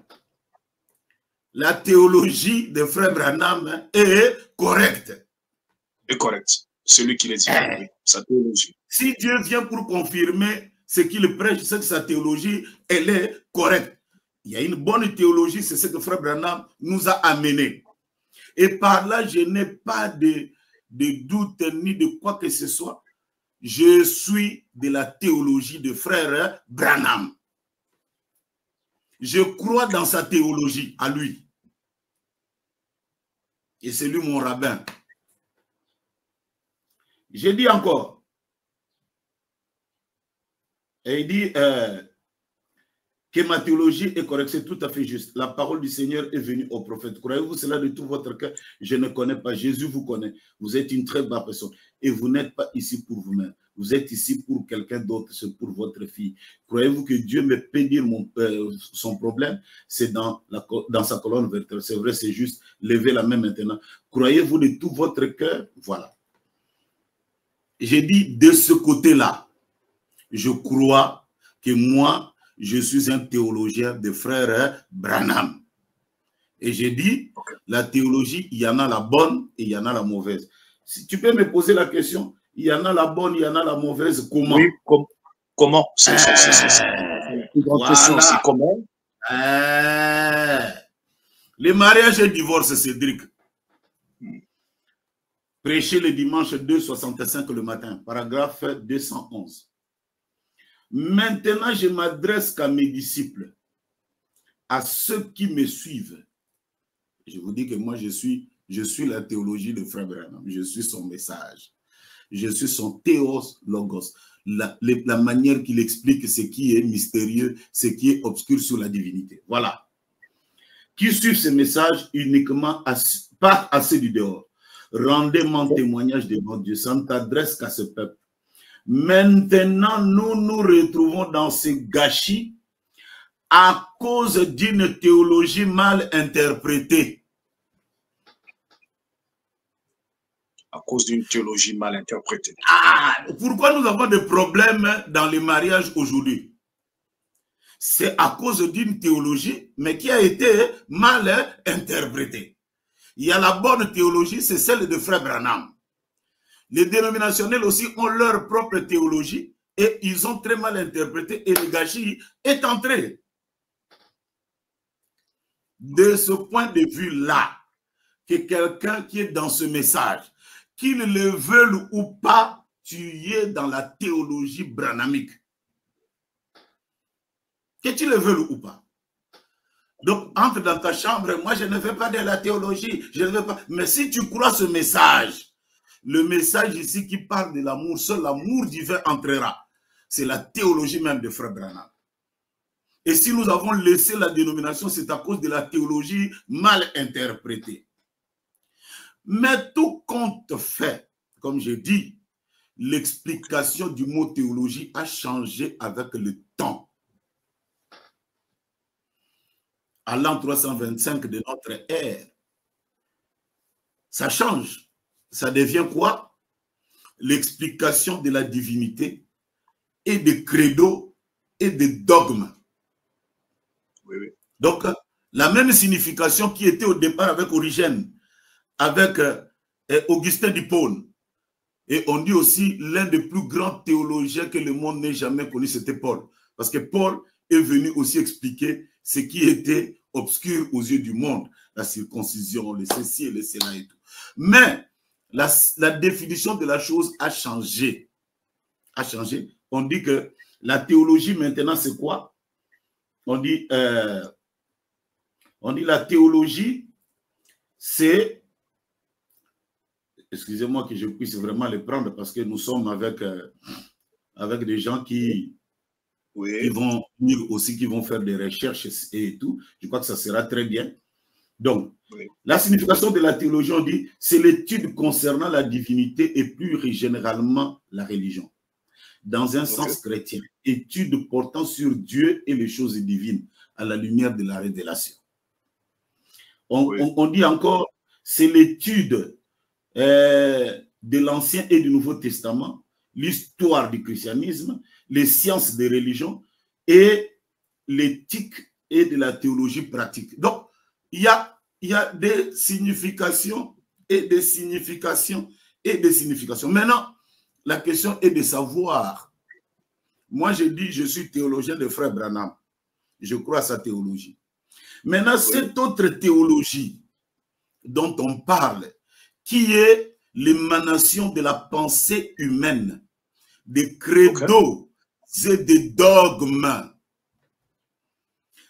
Speaker 2: La théologie de Frère Branham est correcte.
Speaker 1: Est correcte. Celui qui le dit, oui, sa théologie.
Speaker 2: Si Dieu vient pour confirmer ce qu'il prêche, c'est que sa théologie, elle est correcte. Il y a une bonne théologie, c'est ce que Frère Branham nous a amené. Et par là, je n'ai pas de doute ni de quoi que ce soit. Je suis de la théologie de Frère Branham. Je crois dans sa théologie, à lui. Et c'est lui mon rabbin. J'ai dit encore. Et il dit que ma théologie est correcte, c'est tout à fait juste. La parole du Seigneur est venue au prophète. Croyez-vous cela de tout votre cœur? Je ne connais pas. Jésus vous connaît. Vous êtes une très bonne personne. Et vous n'êtes pas ici pour vous-même. Vous êtes ici pour quelqu'un d'autre, c'est pour votre fille. Croyez-vous que Dieu me peut dire son problème? C'est dans sa colonne vertébrale. C'est vrai, c'est juste. Levez la main maintenant. Croyez-vous de tout votre cœur? Voilà. J'ai dit de ce côté-là, je crois que moi, je suis un théologien de Frère Branham. Et j'ai dit, la théologie, il y en a la bonne et il y en a la mauvaise. Si tu peux me poser la question, il y en a la bonne, il y en a la mauvaise, comment?
Speaker 1: Oui, comment? C'est une grande question aussi, comment?
Speaker 2: Les mariages et divorces, Cédric. Prêcher le dimanche 2,65 le matin, paragraphe 211. Maintenant, je m'adresse qu'à mes disciples, à ceux qui me suivent. Je vous dis que moi, je suis la théologie de Frère Branham. Je suis son message. Je suis son théos logos. La manière qu'il explique ce qui est mystérieux, ce qui est obscur sur la divinité. Voilà. Qui suivent ce message uniquement, pas à ceux du dehors. Rendez mon témoignage devant Dieu. Ça ne t'adresse qu'à ce peuple. Maintenant, nous nous retrouvons dans ce gâchis à cause d'une théologie mal interprétée.
Speaker 1: À cause d'une théologie mal interprétée.
Speaker 2: Ah, pourquoi nous avons des problèmes dans les mariages aujourd'hui? C'est à cause d'une théologie, mais qui a été mal interprétée. Il y a la bonne théologie, c'est celle de Frère Branham. Les dénominationnels aussi ont leur propre théologie et ils ont très mal interprété et le gâchis est entré. De ce point de vue-là, que quelqu'un qui est dans ce message, qu'il le veuille ou pas, tu es dans la théologie branhamique. Que tu le veuilles ou pas. Donc, entre dans ta chambre, moi je ne veux pas de la théologie, je ne veux pas. Mais si tu crois ce message, le message ici qui parle de l'amour, seul l'amour divin entrera. C'est la théologie même de Frère Branham. Et si nous avons laissé la dénomination, c'est à cause de la théologie mal interprétée. Mais tout compte fait, comme je dis, l'explication du mot théologie a changé avec le temps. À l'an 325 de notre ère, ça change. Ça devient quoi? L'explication de la divinité et des credos et des dogmes.
Speaker 1: Oui, oui.
Speaker 2: Donc, la même signification qui était au départ avec Origène, avec Augustin d'Hippone. Et on dit aussi l'un des plus grands théologiens que le monde n'ait jamais connu, c'était Paul. Parce que Paul est venu aussi expliquer ce qui était obscur aux yeux du monde. La circoncision, le ceci et le cela et tout. Mais la définition de la chose a changé. A changé. On dit que la théologie maintenant, c'est quoi? On dit la théologie, c'est... Excusez-moi que je puisse vraiment les prendre parce que nous sommes avec des gens qui vont venir aussi, qui vont faire des recherches et tout. Je crois que ça sera très bien. Donc, la signification de la théologie, on dit, c'est l'étude concernant la divinité et plus généralement la religion. Dans un sens chrétien, étude portant sur Dieu et les choses divines à la lumière de la révélation. On dit encore, c'est l'étude de l'Ancien et du Nouveau Testament, l'histoire du christianisme, les sciences des religions et l'éthique et de la théologie pratique. Donc, il y a des significations et des significations et des significations. Maintenant, la question est de savoir. Moi, je dis, je suis théologien de Frère Branham. Je crois à sa théologie. Maintenant, cette autre théologie dont on parle, qui est l'émanation de la pensée humaine, des credos et des dogmes.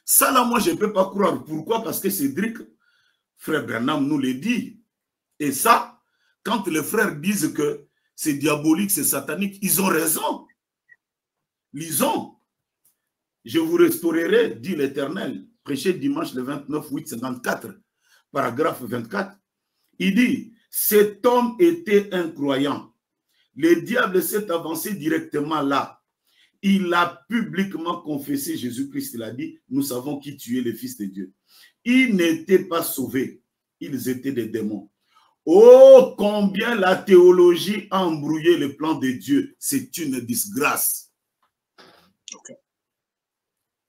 Speaker 2: Ça, là, moi, je ne peux pas croire. Pourquoi? Parce que Cédric, Frère Branham, nous le dit. Et ça, quand les frères disent que c'est diabolique, c'est satanique, ils ont raison. Lisons. Je vous restaurerai, dit l'Éternel. Prêché dimanche le 29 8 54, paragraphe 24. Il dit, cet homme était un croyant. Le diable s'est avancé directement là. Il a publiquement confessé Jésus-Christ. Il a dit, nous savons qui tu es, le Fils de Dieu. Ils n'étaient pas sauvés. Ils étaient des démons. Oh, combien la théologie a embrouillé le plan de Dieu. C'est une disgrâce.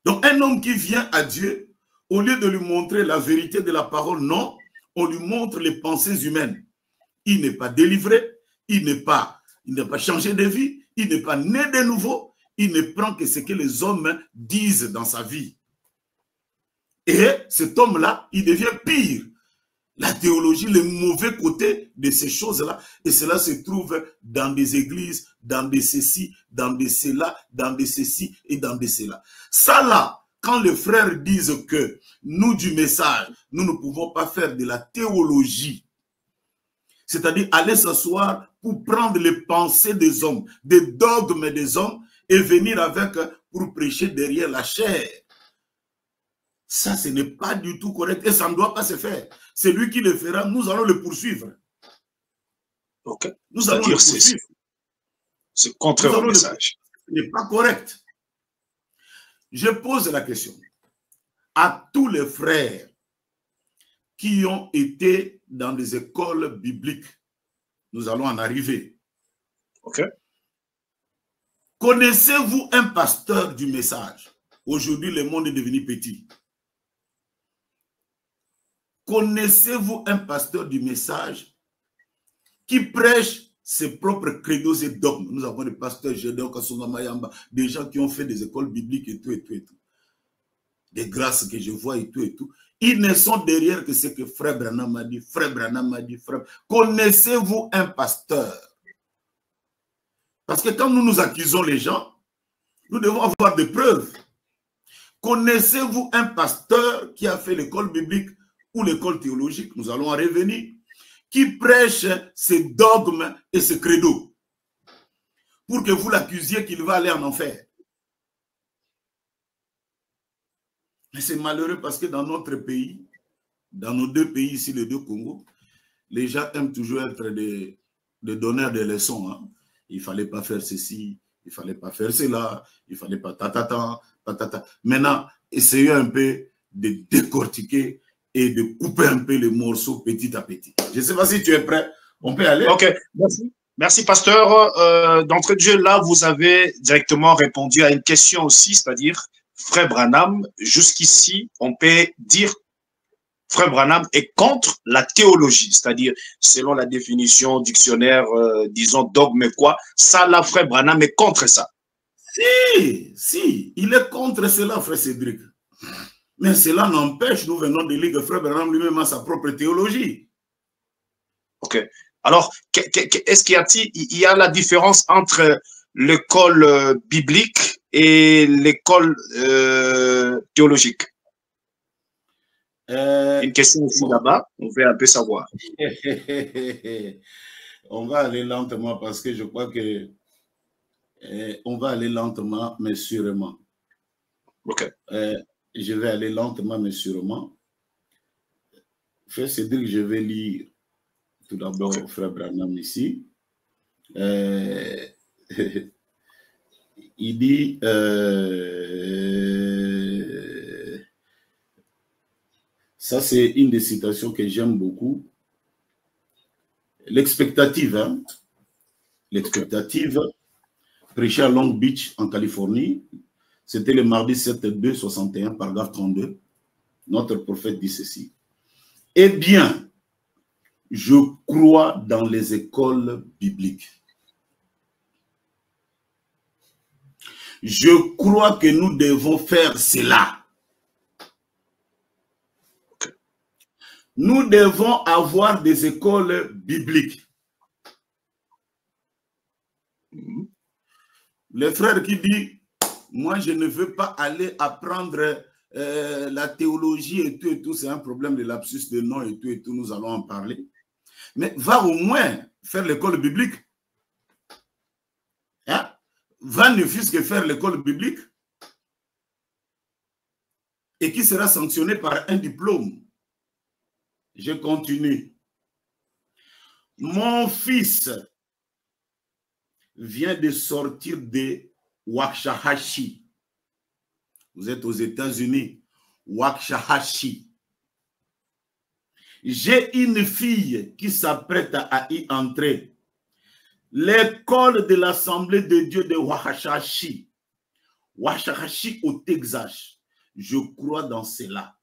Speaker 2: Donc, un homme qui vient à Dieu, au lieu de lui montrer la vérité de la parole, non, on lui montre les pensées humaines. Il n'est pas délivré, il n'est pas changé de vie, il n'est pas né de nouveau, il ne prend que ce que les hommes disent dans sa vie. Et cet homme-là, il devient pire. La théologie, le mauvais côté de ces choses-là, et cela se trouve dans des églises, dans des ceci, dans des cela, dans des ceci et dans des cela. Ça là, quand les frères disent que nous du message, nous ne pouvons pas faire de la théologie, c'est-à-dire aller s'asseoir pour prendre les pensées des hommes, des dogmes des hommes et venir avec pour prêcher derrière la chair. Ça, ce n'est pas du tout correct et ça ne doit pas se faire. C'est lui qui le fera, nous allons le poursuivre. Nous allons le poursuivre.
Speaker 1: C'est contraire au message.
Speaker 2: Ce n'est pas correct. Je pose la question. à tous les frères qui ont été dans des écoles bibliques. Nous allons en arriver.
Speaker 1: Ok.
Speaker 2: Connaissez-vous un pasteur du message? Aujourd'hui, le monde est devenu petit. Connaissez-vous un pasteur du message qui prêche ses propres credos et dogmes? Nous avons des pasteurs, des gens qui ont fait des écoles bibliques et tout, et tout, et tout. Des grâces que je vois et tout, et tout. Ils ne sont derrière que ce que Frère Branham a dit, Frère Branham a dit, Frère. Connaissez-vous un pasteur? Parce que quand nous nous accusons les gens, nous devons avoir des preuves. Connaissez-vous un pasteur qui a fait l'école biblique ou l'école théologique? Nous allons en revenir. Qui prêche ses dogmes et ses credos pour que vous l'accusiez qu'il va aller en enfer. Mais c'est malheureux parce que dans notre pays, dans nos deux pays ici, les deux Congos, les gens aiment toujours être des donneurs de leçons. Hein. Il ne fallait pas faire ceci, il ne fallait pas faire cela, il ne fallait pas tatata, tatata. Maintenant, essayons un peu de décortiquer et de couper un peu les morceaux petit à petit. Je ne sais pas si tu es prêt. On peut aller?
Speaker 1: Ok, merci. Merci, pasteur. D'entrée de jeu, là, vous avez directement répondu à une question aussi, c'est-à-dire, Frère Branham, jusqu'ici, on peut dire Frère Branham est contre la théologie, c'est-à-dire, selon la définition dictionnaire, disons, dogme quoi, ça, là, Frère Branham est contre ça.
Speaker 2: Si, il est contre cela, Frère Cédric. Mais cela n'empêche, nous venons de lire que Frère Branham lui-même a sa propre théologie.
Speaker 1: Ok. Alors, est-ce qu'il y a la différence entre l'école biblique et l'école théologique? Une question aussi là-bas, on veut un peu savoir.
Speaker 2: On va aller lentement parce que je crois que on va aller lentement, mais sûrement.
Speaker 1: Ok.
Speaker 2: Je vais aller lentement, mais sûrement. Frère Cédric, je vais lire tout d'abord Frère Branham ici. Il dit ça, c'est une des citations que j'aime beaucoup. L'expectative, hein? L'expectative, prêché à Long Beach, en Californie. C'était le mardi 7/2/61, paragraphe 32. Notre prophète dit ceci. Eh bien, je crois dans les écoles bibliques. Je crois que nous devons faire cela. Nous devons avoir des écoles bibliques. Le frère qui dit, moi je ne veux pas aller apprendre la théologie et tout, c'est un problème de lapsus de nom et tout, nous allons en parler. Mais va au moins faire l'école biblique. Hein? Va ne fût-ce que faire l'école biblique et qui sera sanctionné par un diplôme. Je continue. Mon fils vient de sortir de Waxahachie. Vous êtes aux États-Unis. Waxahachie. J'ai une fille qui s'apprête à y entrer. L'école de l'Assemblée de Dieu de Waxahachie. Waxahachie au Texas. Je crois dans cela.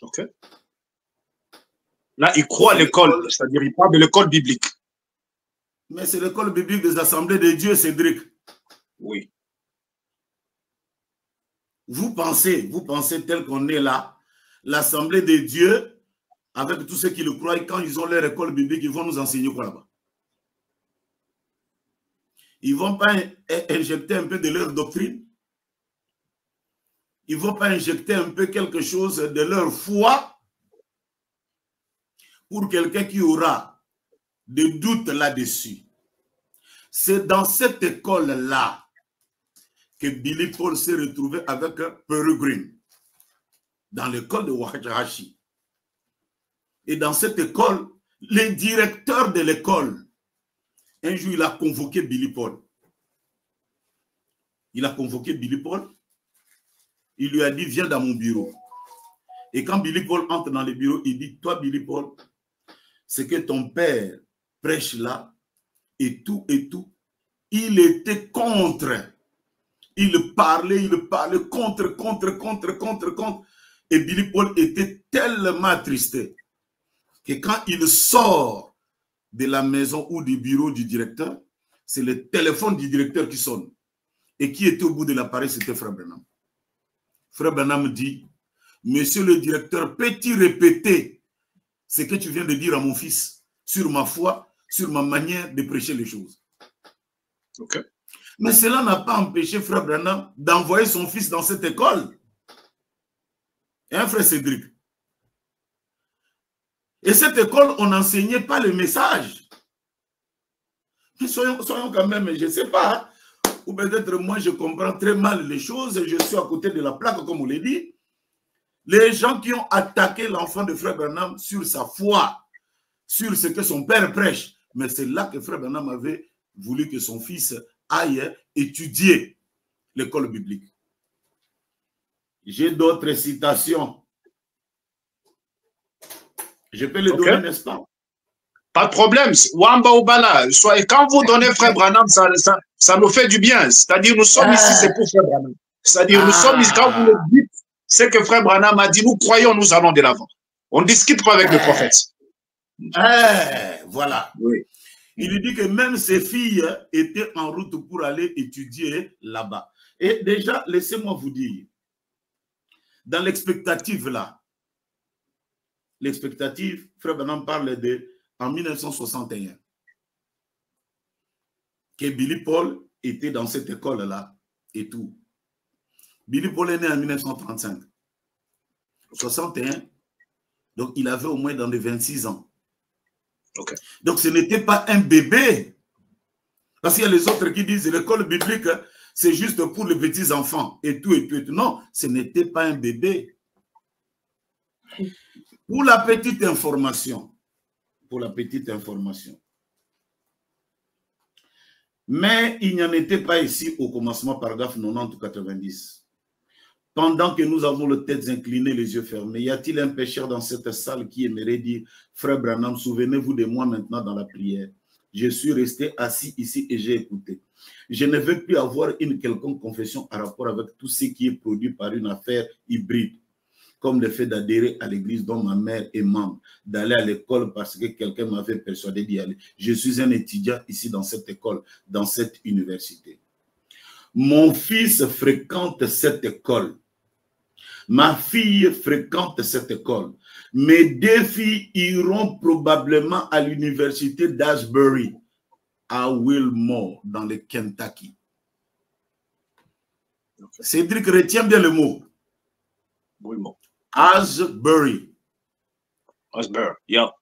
Speaker 1: Ok. Là, il croit à l'école, c'est-à-dire il parle de l'école biblique.
Speaker 2: Mais c'est l'école biblique des Assemblées de Dieu, Cédric.
Speaker 1: Oui.
Speaker 2: Vous pensez tel qu'on est là, l'Assemblée de Dieu, avec tous ceux qui le croient, quand ils ont leur école biblique, ils vont nous enseigner quoi là-bas? Ils ne vont pas injecter un peu de leur doctrine? Ils ne vont pas injecter un peu quelque chose de leur foi pour quelqu'un qui aura des doutes là-dessus? C'est dans cette école-là que Billy Paul s'est retrouvé avec Peregrine, dans l'école de Waxahachie. Et dans cette école, le directeur de l'école, un jour, il a convoqué Billy Paul. il a convoqué Billy Paul. Il lui a dit, viens dans mon bureau. Et quand Billy Paul entre dans le bureau, il dit, toi Billy Paul, c'est que ton père prêche là, et tout, il était contre. Il parlait contre. Et Billy Paul était tellement attristé que quand il sort de la maison ou du bureau du directeur, c'est le téléphone du directeur qui sonne. Et qui était au bout de l'appareil, c'était Frère Branham. Frère Branham dit, monsieur le directeur, peux-tu répéter ce que tu viens de dire à mon fils sur ma foi, sur ma manière de prêcher les choses?
Speaker 1: Okay.
Speaker 2: Mais cela n'a pas empêché Frère Branham d'envoyer son fils dans cette école. Hein, Frère Cédric? Et cette école, on n'enseignait pas le message. Mais soyons quand même, je ne sais pas, ou peut-être moi je comprends très mal les choses, je suis à côté de la plaque, comme on l'a dit. Les gens qui ont attaqué l'enfant de Frère Branham sur sa foi, sur ce que son père prêche, mais c'est là que Frère Branham avait voulu que son fils aille étudier l'école biblique. J'ai d'autres citations. Je peux les donner, n'est-ce pas?
Speaker 1: Pas de problème. Wamba Obala. Quand vous donnez Frère Branham, ça nous fait du bien. C'est-à-dire, nous sommes ici, c'est pour Frère Branham. C'est-à-dire, nous sommes ici, quand vous le dites, c'est que Frère Branham a dit, nous croyons, nous allons de l'avant. On ne discute pas avec le prophète.
Speaker 2: Voilà.
Speaker 1: Oui.
Speaker 2: Il dit que même ses filles étaient en route pour aller étudier là-bas. Et déjà, laissez-moi vous dire, dans l'expectative là, l'expectative, Frère Branham parle de en 1961, que Billy Paul était dans cette école-là et tout. Billy Paul est né en 1935. 61, donc il avait au moins dans les 26 ans.
Speaker 1: Okay.
Speaker 2: Donc ce n'était pas un bébé. Parce qu'il y a les autres qui disent l'école biblique, c'est juste pour les petits enfants et tout. Non, ce n'était pas un bébé. Pour la petite information, mais il n'y en était pas ici au commencement, paragraphe 90 ou 90. Pendant que nous avons les têtes inclinées, les yeux fermés, y a-t-il un pécheur dans cette salle qui aimerait dire, Frère Branham, souvenez-vous de moi maintenant dans la prière. Je suis resté assis ici et j'ai écouté. Je ne veux plus avoir une quelconque confession en rapport avec tout ce qui est produit par une affaire hybride, comme le fait d'adhérer à l'église dont ma mère est membre, d'aller à l'école parce que quelqu'un m'avait persuadé d'y aller. Je suis un étudiant ici dans cette école, dans cette université. Mon fils fréquente cette école. Ma fille fréquente cette école. Mes deux filles iront probablement à l'université d'Asbury, à Wilmore, dans le Kentucky. Cédric, retiens bien le mot.
Speaker 1: Wilmore.
Speaker 2: Asbury.
Speaker 1: Asbury, yeah.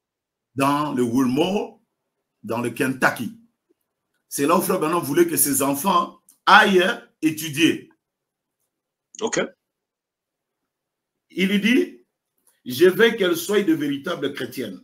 Speaker 2: Dans le Wilmore, dans le Kentucky. C'est là où Frère Branham voulait que ses enfants aillent étudier.
Speaker 1: OK.
Speaker 2: Il dit, je veux qu'elles soient de véritables chrétiennes.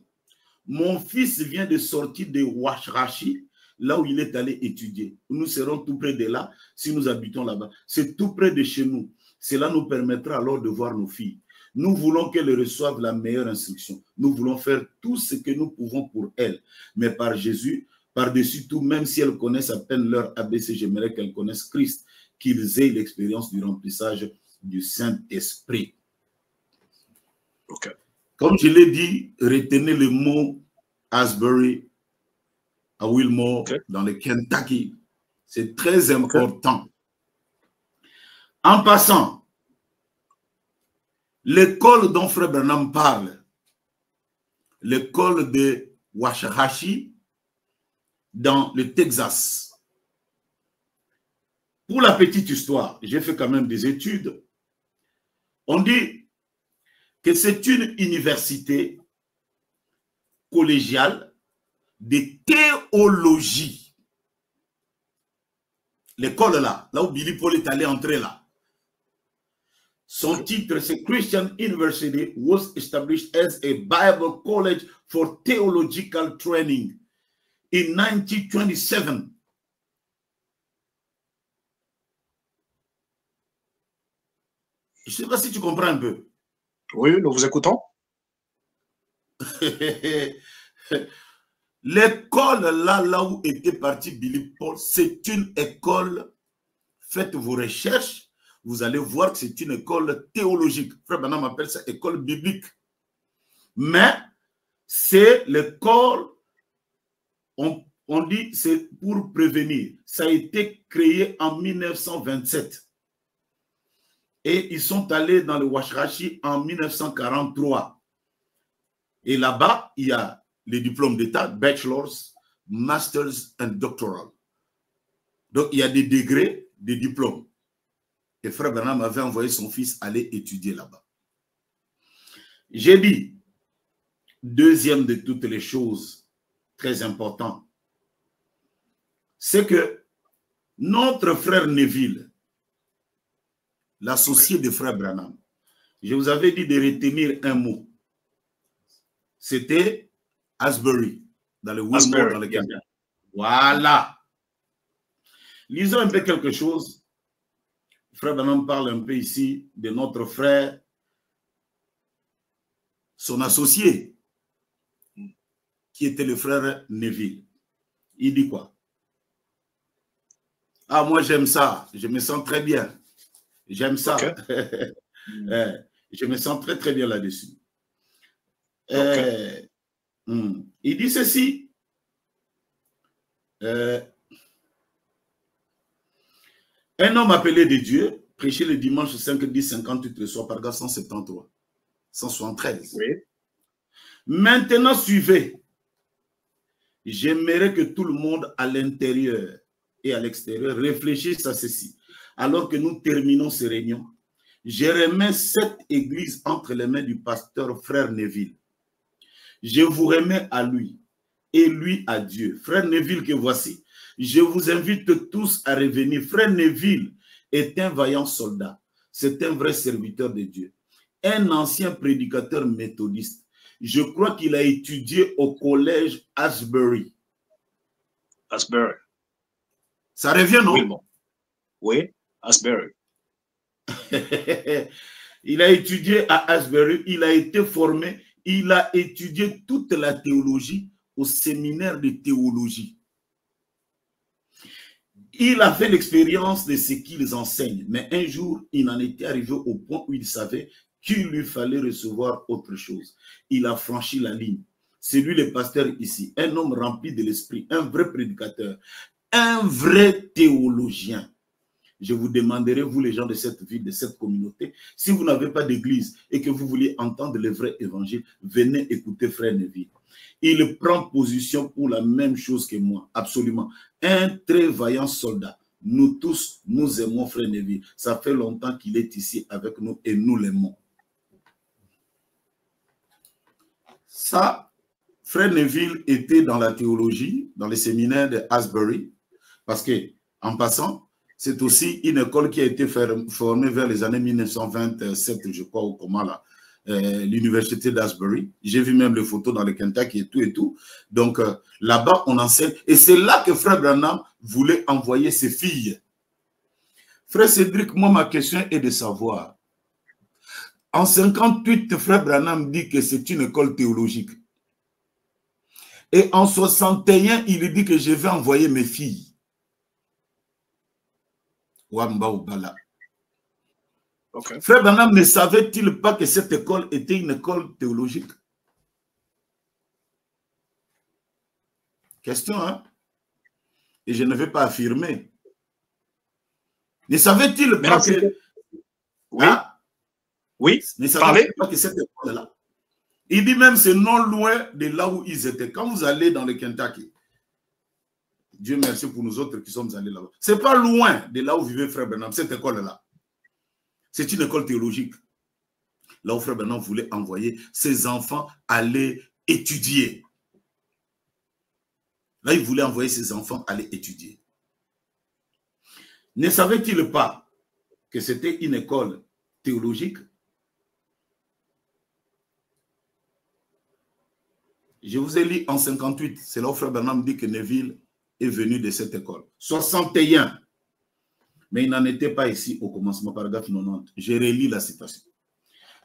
Speaker 2: Mon fils vient de sortir de Washrachi, là où il est allé étudier. Nous serons tout près de là, si nous habitons là-bas. C'est tout près de chez nous. Cela nous permettra alors de voir nos filles. Nous voulons qu'elles reçoivent la meilleure instruction. Nous voulons faire tout ce que nous pouvons pour elles. Mais par Jésus, par-dessus tout, même si elles connaissent à peine leur ABC, j'aimerais qu'elles connaissent Christ, qu'ils aient l'expérience du remplissage du Saint-Esprit.
Speaker 1: Okay.
Speaker 2: Comme je l'ai dit, retenez le mot Asbury à Wilmore, okay, dans le Kentucky. C'est très important. Okay. En passant, l'école dont Frère Branham parle, l'école de Waxahachie, dans le Texas. Pour la petite histoire, j'ai fait quand même des études. On dit que c'est une université collégiale de théologie. L'école là où Billy Paul est allé entrer là. Son titre, c'est Christian University was established as a Bible college for theological training in 1927. Je ne sais pas si tu comprends un peu.
Speaker 1: Oui, nous vous écoutons.
Speaker 2: L'école là où était parti Billy Paul, c'est une école, faites vos recherches, vous allez voir que c'est une école théologique. Frère Branham appelle ça école biblique. Mais c'est l'école, on dit c'est pour prévenir. Ça a été créé en 1927. Et ils sont allés dans le Washrachi en 1943. Et là-bas, il y a les diplômes d'État, bachelors, masters and doctoral. Donc, il y a des degrés, des diplômes. Et Frère Branham avait envoyé son fils aller étudier là-bas. J'ai dit, deuxième de toutes les choses très importantes, c'est que notre frère Neville, l'associé de Frère Branham, je vous avais dit de retenir un mot. C'était Asbury, dans le Wilmore, dans le Canada. Voilà. Lisons un peu quelque chose. Frère Branham parle un peu ici de notre frère, son associé, qui était le frère Neville. Il dit quoi? Ah, moi j'aime ça, je me sens très bien. J'aime ça. Okay. Je me sens très très bien là-dessus. Okay. Il dit ceci. Un homme appelé de Dieu, prêché le dimanche 5-10-58 le soir, paragraphe 173, 173. Oui. Maintenant, suivez. J'aimerais que tout le monde à l'intérieur et à l'extérieur réfléchisse à ceci. Alors que nous terminons ces réunions, je remets cette église entre les mains du pasteur frère Neville. Je vous remets à lui et lui à Dieu. Frère Neville que voici, je vous invite tous à revenir. Frère Neville est un vaillant soldat. C'est un vrai serviteur de Dieu. Un ancien prédicateur méthodiste. Je crois qu'il a étudié au collège Asbury.
Speaker 1: Asbury.
Speaker 2: Ça revient, non?
Speaker 1: Oui, bon. Oui, Asbury.
Speaker 2: Il a étudié à Asbury, il a été formé, il a étudié toute la théologie au séminaire de théologie. Il a fait l'expérience de ce qu'ils enseignent, mais un jour, il en était arrivé au point où il savait qu'il lui fallait recevoir autre chose. Il a franchi la ligne. C'est lui le pasteur ici, un homme rempli de l'esprit, un vrai prédicateur, un vrai théologien. Je vous demanderai, vous les gens de cette ville, de cette communauté, si vous n'avez pas d'église et que vous voulez entendre le vrai évangile, venez écouter Frère Neville. Il prend position pour la même chose que moi, absolument. Un très vaillant soldat. Nous tous, nous aimons Frère Neville. Ça fait longtemps qu'il est ici avec nous et nous l'aimons. Ça, Frère Neville était dans la théologie, dans les séminaires de Asbury, parce que, en passant, c'est aussi une école qui a été formée vers les années 1927, je crois, ou comment là, l'université d'Asbury. J'ai vu même les photos dans le Kentucky et tout et tout. Donc, là-bas, on enseigne. Et c'est là que Frère Branham voulait envoyer ses filles. Frère Cédric, moi, ma question est de savoir. En 58, Frère Branham dit que c'est une école théologique. Et en 61, il dit que je vais envoyer mes filles. Wamba ou Bala. Okay. Frère Branham ne savait-il pas que cette école était une école théologique? Question, hein? Et je ne vais pas affirmer. Ne savait-il pas que...
Speaker 1: Oui. Hein? Oui.
Speaker 2: Ne savait-il pas que cette école-là? Il dit même c'est non loin de là où ils étaient. Quand vous allez dans le Kentucky, Dieu merci pour nous autres qui sommes allés là-bas. Ce n'est pas loin de là où vivait Frère Branham, cette école-là. C'est une école théologique. Là où Frère Branham voulait envoyer ses enfants aller étudier. Là, il voulait envoyer ses enfants aller étudier. Ne savait-il pas que c'était une école théologique? Je vous ai lu en 58, c'est là où Frère Branham dit que Neville est venu de cette école. 61. Mais il n'en était pas ici au commencement, paragraphe 90. Je relis la citation.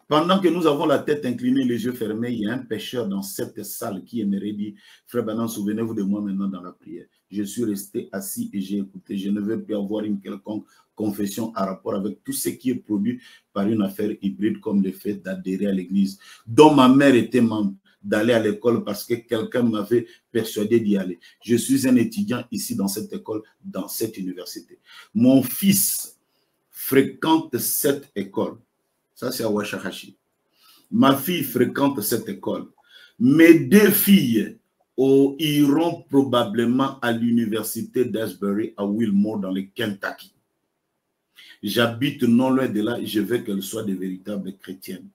Speaker 2: Pendant que nous avons la tête inclinée, les yeux fermés, il y a un pécheur dans cette salle qui aimerait dire, frère Branham, souvenez-vous de moi maintenant dans la prière. Je suis resté assis et j'ai écouté. Je ne veux plus avoir une quelconque confession en rapport avec tout ce qui est produit par une affaire hybride comme le fait d'adhérer à l'église, dont ma mère était membre, d'aller à l'école parce que quelqu'un m'avait persuadé d'y aller. Je suis un étudiant ici dans cette école, dans cette université. Mon fils fréquente cette école. Ça, c'est à Waxahachie. Ma fille fréquente cette école. Mes 2 filles iront probablement à l'université d'Asbury à Wilmore dans le Kentucky. J'habite non loin de là et je veux qu'elles soient de véritables chrétiennes.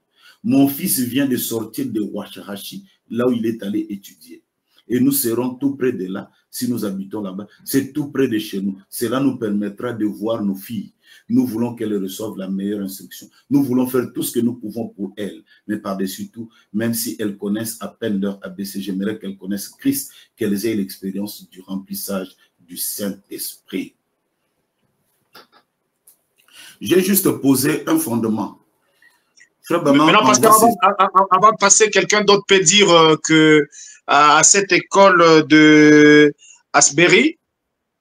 Speaker 2: Mon fils vient de sortir de Waxahachie, là où il est allé étudier. Et nous serons tout près de là, si nous habitons là-bas. C'est tout près de chez nous. Cela nous permettra de voir nos filles. Nous voulons qu'elles reçoivent la meilleure instruction. Nous voulons faire tout ce que nous pouvons pour elles. Mais par-dessus tout, même si elles connaissent à peine leur ABC, j'aimerais qu'elles connaissent Christ, qu'elles aient l'expérience du remplissage du Saint-Esprit. J'ai juste posé un fondement.
Speaker 1: Maintenant, avant de passer, quelqu'un d'autre peut dire que à cette école de Asbury,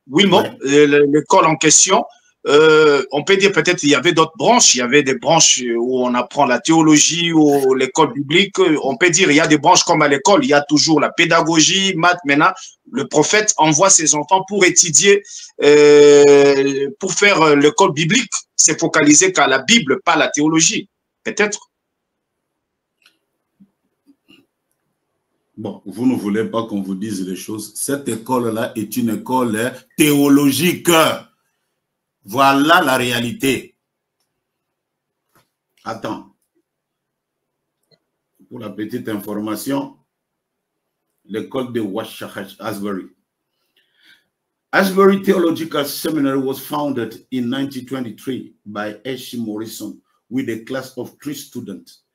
Speaker 1: Wilmore, l'école en question, on peut dire peut-être qu'il y avait d'autres branches. Il y avait des branches où on apprend la théologie ou l'école biblique. On peut dire il y a des branches comme à l'école. Il y a toujours la pédagogie, maths. Maintenant, le prophète envoie ses enfants pour étudier, pour faire l'école biblique. C'est focalisé qu'à la Bible, pas la théologie. Peut-être.
Speaker 2: Bon, vous ne voulez pas qu'on vous dise les choses. Cette école-là est une école théologique. Voilà la réalité. Attends. Pour la petite information, l'école de Waxahachie, Asbury. Asbury Theological Seminary was founded in 1923 by H. Morrison with a class of 3 students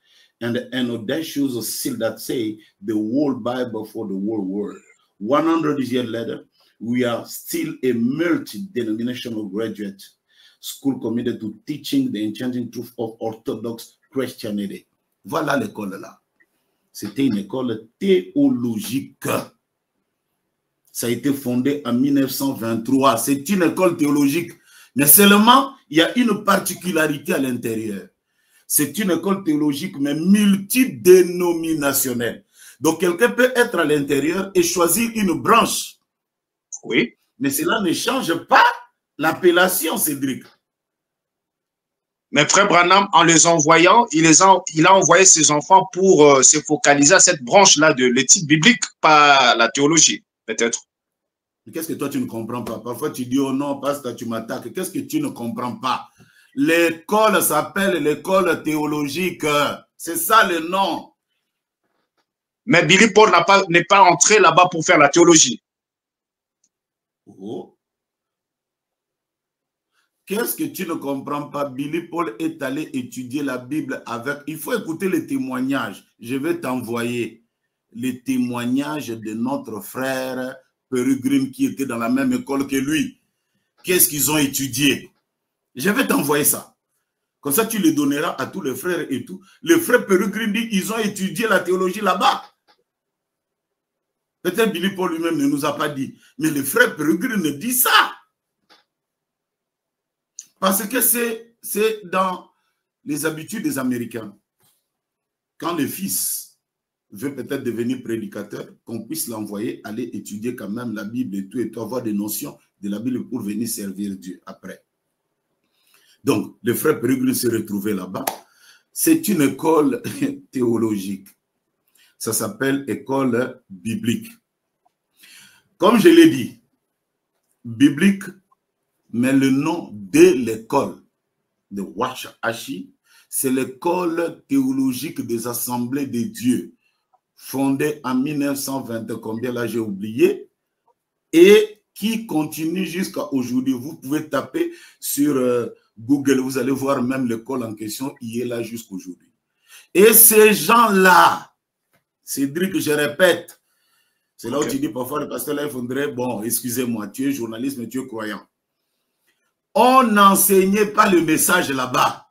Speaker 2: and an audacious seal that say the whole Bible for the whole world. 100 years later, we are still a multi-denominational graduate school committed to teaching the enchanting truth of Orthodox Christianity. Voilà l'école là. C'était une école théologique. Ça a été fondé en 1923. C'est une école théologique. Mais seulement, il y a une particularité à l'intérieur. C'est une école théologique, mais multidénominationnelle. Donc, quelqu'un peut être à l'intérieur et choisir une branche.
Speaker 1: Oui.
Speaker 2: Mais cela ne change pas l'appellation, Cédric.
Speaker 1: Mais frère Branham, en les envoyant, il a envoyé ses enfants pour se focaliser à cette branche-là de l'étude biblique, pas la théologie, peut-être.
Speaker 2: Qu'est-ce que toi, tu ne comprends pas? Parfois, tu dis, oh non, pasteur, tu m'attaques. Qu'est-ce que tu ne comprends pas? L'école s'appelle l'école théologique. C'est ça le nom.
Speaker 1: Mais Billy Paul n'est pas entré là-bas pour faire la théologie.
Speaker 2: Oh. Qu'est-ce que tu ne comprends pas? Billy Paul est allé étudier la Bible avec... Il faut écouter les témoignages. Je vais t'envoyer les témoignages de notre frère Peregrine qui était dans la même école que lui. Qu'est-ce qu'ils ont étudié? Je vais t'envoyer ça. Comme ça, tu les donneras à tous les frères et tout. Le frère Peregrine dit ils ont étudié la théologie là-bas. Peut-être Billy Paul lui-même ne nous a pas dit. Mais le frère Peregrine dit ça. Parce que c'est dans les habitudes des Américains. Quand le fils veut peut-être devenir prédicateur, qu'on puisse l'envoyer aller étudier quand même la Bible et tout avoir des notions de la Bible pour venir servir Dieu après. Donc, le frère Peregrine s'est retrouvé là-bas. C'est une école théologique. Ça s'appelle école biblique. Comme je l'ai dit, biblique, mais le nom de l'école de Waxahachie, c'est l'école théologique des assemblées de Dieu, fondée en 1920, combien là j'ai oublié, et qui continue jusqu'à aujourd'hui. Vous pouvez taper sur Google, vous allez voir même l'école en question, il est là jusqu'aujourd'hui. Et ces gens-là, Cédric, je répète, c'est là où tu dis parfois le pasteur là, il faudrait, bon, excusez-moi, tu es journaliste, mais tu es croyant. On n'enseignait pas le message là-bas.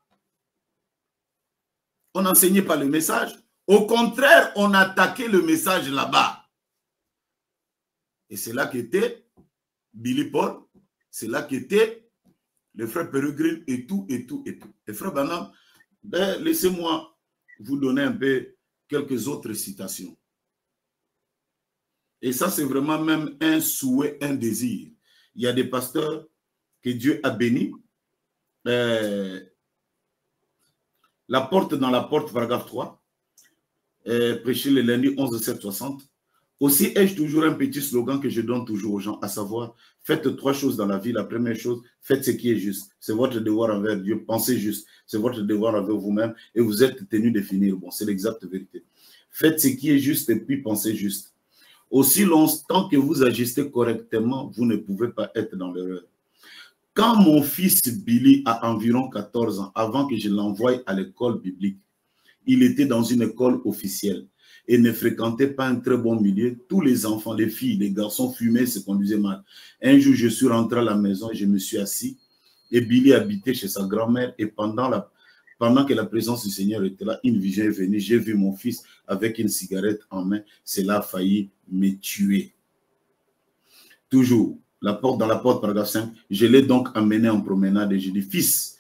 Speaker 2: On n'enseignait pas le message. Au contraire, on attaquait le message là-bas. Et c'est là qu'était Billy Paul, c'est là qu'était le frère Peregrine et tout, et tout, et tout. Et frère Branham, ben, laissez-moi vous donner un peu quelques autres citations. Et ça, c'est vraiment même un souhait, un désir. Il y a des pasteurs que Dieu a bénis. La porte dans la porte, paragraphe 3, prêché le lundi 11/7/60. Aussi ai-je toujours un petit slogan que je donne toujours aux gens, à savoir, faites 3 choses dans la vie. La première chose, faites ce qui est juste. C'est votre devoir envers Dieu. Pensez juste. C'est votre devoir envers vous-même et vous êtes tenu de finir. Bon, c'est l'exacte vérité. Faites ce qui est juste et puis pensez juste. Aussi longtemps que vous agissez correctement, vous ne pouvez pas être dans l'erreur. Quand mon fils Billy a environ 14 ans, avant que je l'envoie à l'école biblique, il était dans une école officielle et ne fréquentait pas un très bon milieu. Tous les enfants, les filles, les garçons fumaient, se conduisaient mal. Un jour, je suis rentré à la maison et je me suis assis. Et Billy habitait chez sa grand-mère. Et pendant que la présence du Seigneur était là, une vision est venue. J'ai vu mon fils avec une cigarette en main. Cela a failli me tuer. Toujours, dans la porte, paragraphe 5, je l'ai donc amené en promenade et je dis, fils,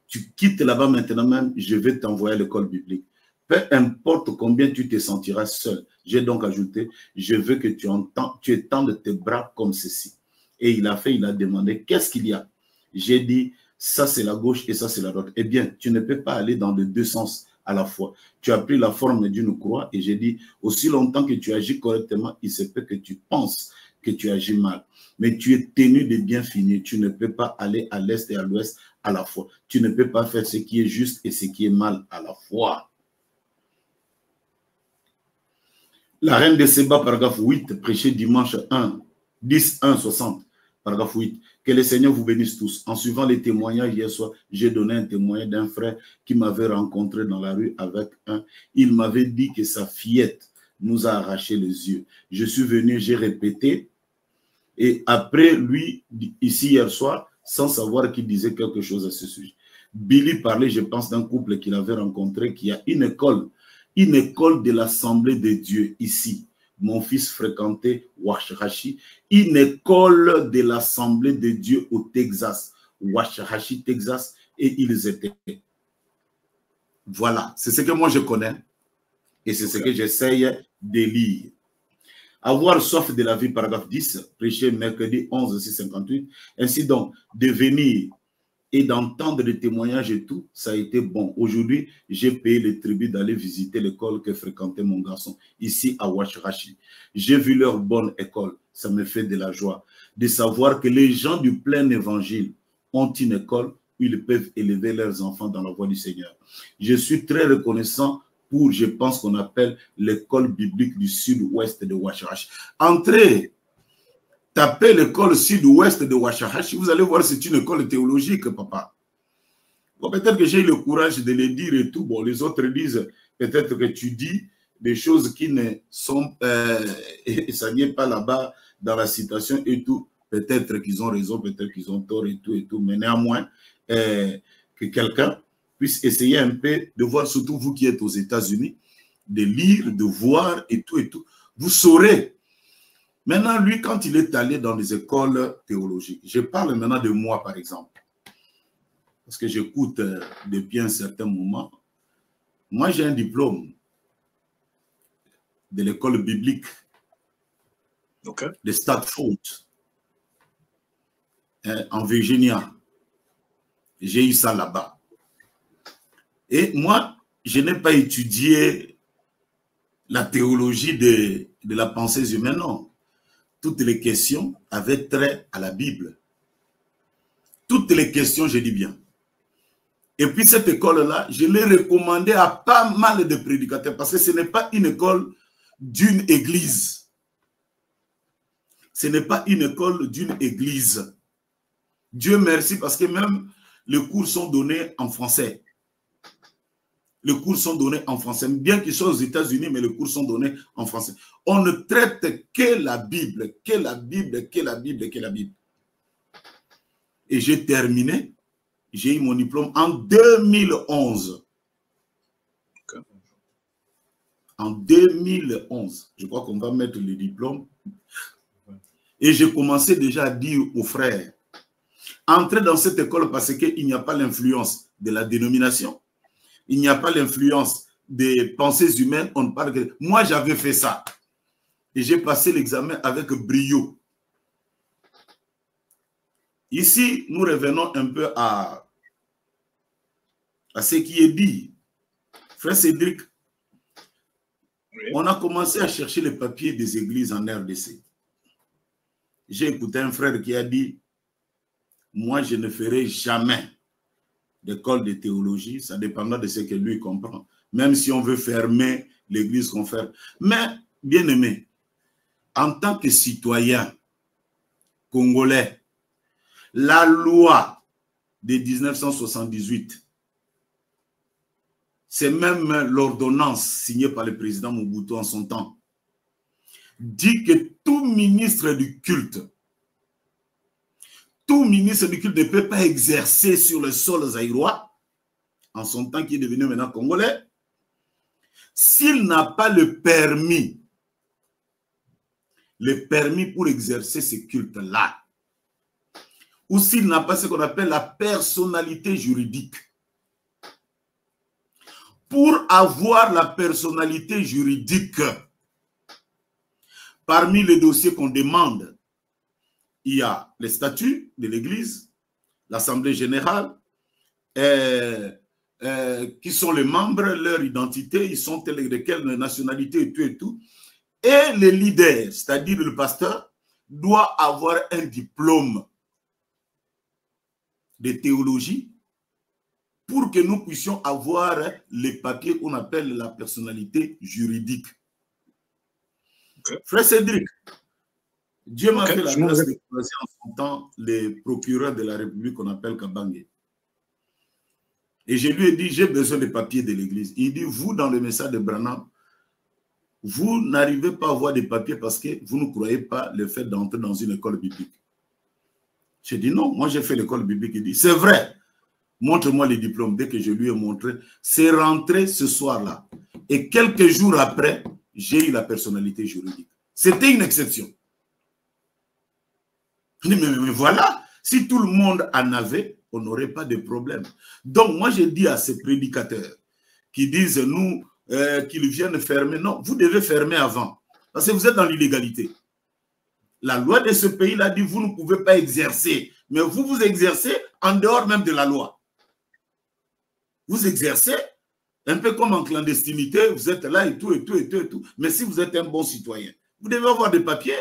Speaker 2: tu quittes là-bas maintenant même, je vais t'envoyer à l'école biblique. Peu importe combien tu te sentiras seul. J'ai donc ajouté, je veux que tu étendes tes bras comme ceci. Et il a demandé, qu'est-ce qu'il y a? J'ai dit, ça c'est la gauche et ça c'est la droite. Eh bien, tu ne peux pas aller dans les deux sens à la fois. Tu as pris la forme d'une croix et j'ai dit, aussi longtemps que tu agis correctement, il se peut que tu penses que tu agis mal. Mais tu es tenu de bien finir. Tu ne peux pas aller à l'est et à l'ouest à la fois. Tu ne peux pas faire ce qui est juste et ce qui est mal à la fois. La reine de Séba, paragraphe 8, prêché dimanche 10/1/60, paragraphe 8. Que le Seigneur vous bénisse tous. En suivant les témoignages hier soir, j'ai donné un témoignage d'un frère qui m'avait rencontré dans la rue avec il m'avait dit que sa fillette nous a arraché les yeux. Je suis venu, j'ai répété. Et après, lui, ici hier soir, sans savoir qu'il disait quelque chose à ce sujet. Billy parlait, je pense, d'un couple qu'il avait rencontré qui a une école de l'Assemblée de Dieu ici. Mon fils fréquentait Waxahachie, une école de l'Assemblée de Dieu au Texas, Waxahachie, Texas, et ils étaient. Voilà, c'est ce que moi je connais et c'est ce que j'essaye de lire. Avoir soif de la vie, paragraphe 10, prêché mercredi 11/6/58. Ainsi donc, de venir et d'entendre des témoignages et tout, ça a été bon. Aujourd'hui, j'ai payé le tribut d'aller visiter l'école que fréquentait mon garçon, ici à Waxahachie. J'ai vu leur bonne école. Ça me fait de la joie de savoir que les gens du plein évangile ont une école où ils peuvent élever leurs enfants dans la voie du Seigneur. Je suis très reconnaissant pour, je pense qu'on appelle l'école biblique du sud-ouest de Waxahachie. Entrez, tapez l'école sud-ouest de Waxahachie, vous allez voir, c'est une école théologique, papa. Bon, peut-être que j'ai eu le courage de le dire et tout. Bon, les autres disent, peut-être que tu dis des choses qui ne sont, et ça n'est pas là-bas dans la citation et tout. Peut-être qu'ils ont raison, peut-être qu'ils ont tort et tout, mais néanmoins, que quelqu'un puisse essayer un peu de voir, surtout vous qui êtes aux États-Unis, de lire, de voir et tout. Vous saurez. Maintenant, lui, quand il est allé dans les écoles théologiques, je parle maintenant de moi, par exemple, parce que j'écoute depuis un certain moment. Moi, j'ai un diplôme de l'école biblique de Stanford, en Virginia. J'ai eu ça là-bas. Et moi, je n'ai pas étudié la théologie de la pensée humaine, non. Toutes les questions avaient trait à la Bible. Toutes les questions, je dis bien. Et puis cette école-là, je l'ai recommandée à pas mal de prédicateurs parce que ce n'est pas une école d'une église. Ce n'est pas une école d'une église. Dieu merci parce que même les cours sont donnés en français. Les cours sont donnés en français. Bien qu'ils soient aux États-Unis, mais les cours sont donnés en français. On ne traite que la Bible, que la Bible, que la Bible, que la Bible. Et j'ai terminé. J'ai eu mon diplôme en 2011. Okay. En 2011. Je crois qu'on va mettre le diplôme. Et j'ai commencé déjà à dire aux frères, entrez dans cette école parce qu'il n'y a pas l'influence de la dénomination. Il n'y a pas l'influence des pensées humaines. On parle que... Moi, j'avais fait ça. Et j'ai passé l'examen avec brio. Ici, nous revenons un peu à ce qui est dit. Frère Cédric, oui. On a commencé à chercher les papiers des églises en RDC. J'ai écouté un frère qui a dit, moi, je ne ferai jamais d'école de théologie, ça dépendra de ce que lui comprend. Même si on veut fermer l'église qu'on ferme. Mais, bien aimé, en tant que citoyen congolais, la loi de 1978, c'est même l'ordonnance signée par le président Mobutu en son temps, dit que tout ministre du culte ne peut pas exercer sur le sol zaïrois, en son temps qui est devenu maintenant congolais, s'il n'a pas le permis pour exercer ce culte-là, ou s'il n'a pas ce qu'on appelle la personnalité juridique. Pour avoir la personnalité juridique, parmi les dossiers qu'on demande, il y a les statuts de l'Église, l'Assemblée générale, qui sont les membres, leur identité, ils sont de quelle nationalité et tout. Et le leader, c'est-à-dire le pasteur, doit avoir un diplôme de théologie pour que nous puissions avoir les papiers qu'on appelle la personnalité juridique. Okay. Frère Cédric, Dieu m'a fait la grâce de croiser en son temps les procureurs de la République qu'on appelle Kabangé. Et je lui ai dit, j'ai besoin des papiers de l'église. Il dit, vous, dans le message de Branham, vous n'arrivez pas à avoir des papiers parce que vous ne croyez pas le fait d'entrer dans une école biblique. J'ai dit, non, moi j'ai fait l'école biblique. Il dit, c'est vrai, montre-moi les diplômes. Dès que je lui ai montré, c'est rentré ce soir-là. Et quelques jours après, j'ai eu la personnalité juridique. C'était une exception. Je dis, mais voilà, si tout le monde en avait, on n'aurait pas de problème. Donc, moi, j'ai dit à ces prédicateurs qui disent, nous, qu'ils viennent fermer. Non, vous devez fermer avant. Parce que vous êtes dans l'illégalité. La loi de ce pays-là dit, vous ne pouvez pas exercer. Mais vous, vous exercez en dehors même de la loi. Vous exercez un peu comme en clandestinité. Vous êtes là et tout, et tout, et tout, et tout. Mais si vous êtes un bon citoyen, vous devez avoir des papiers.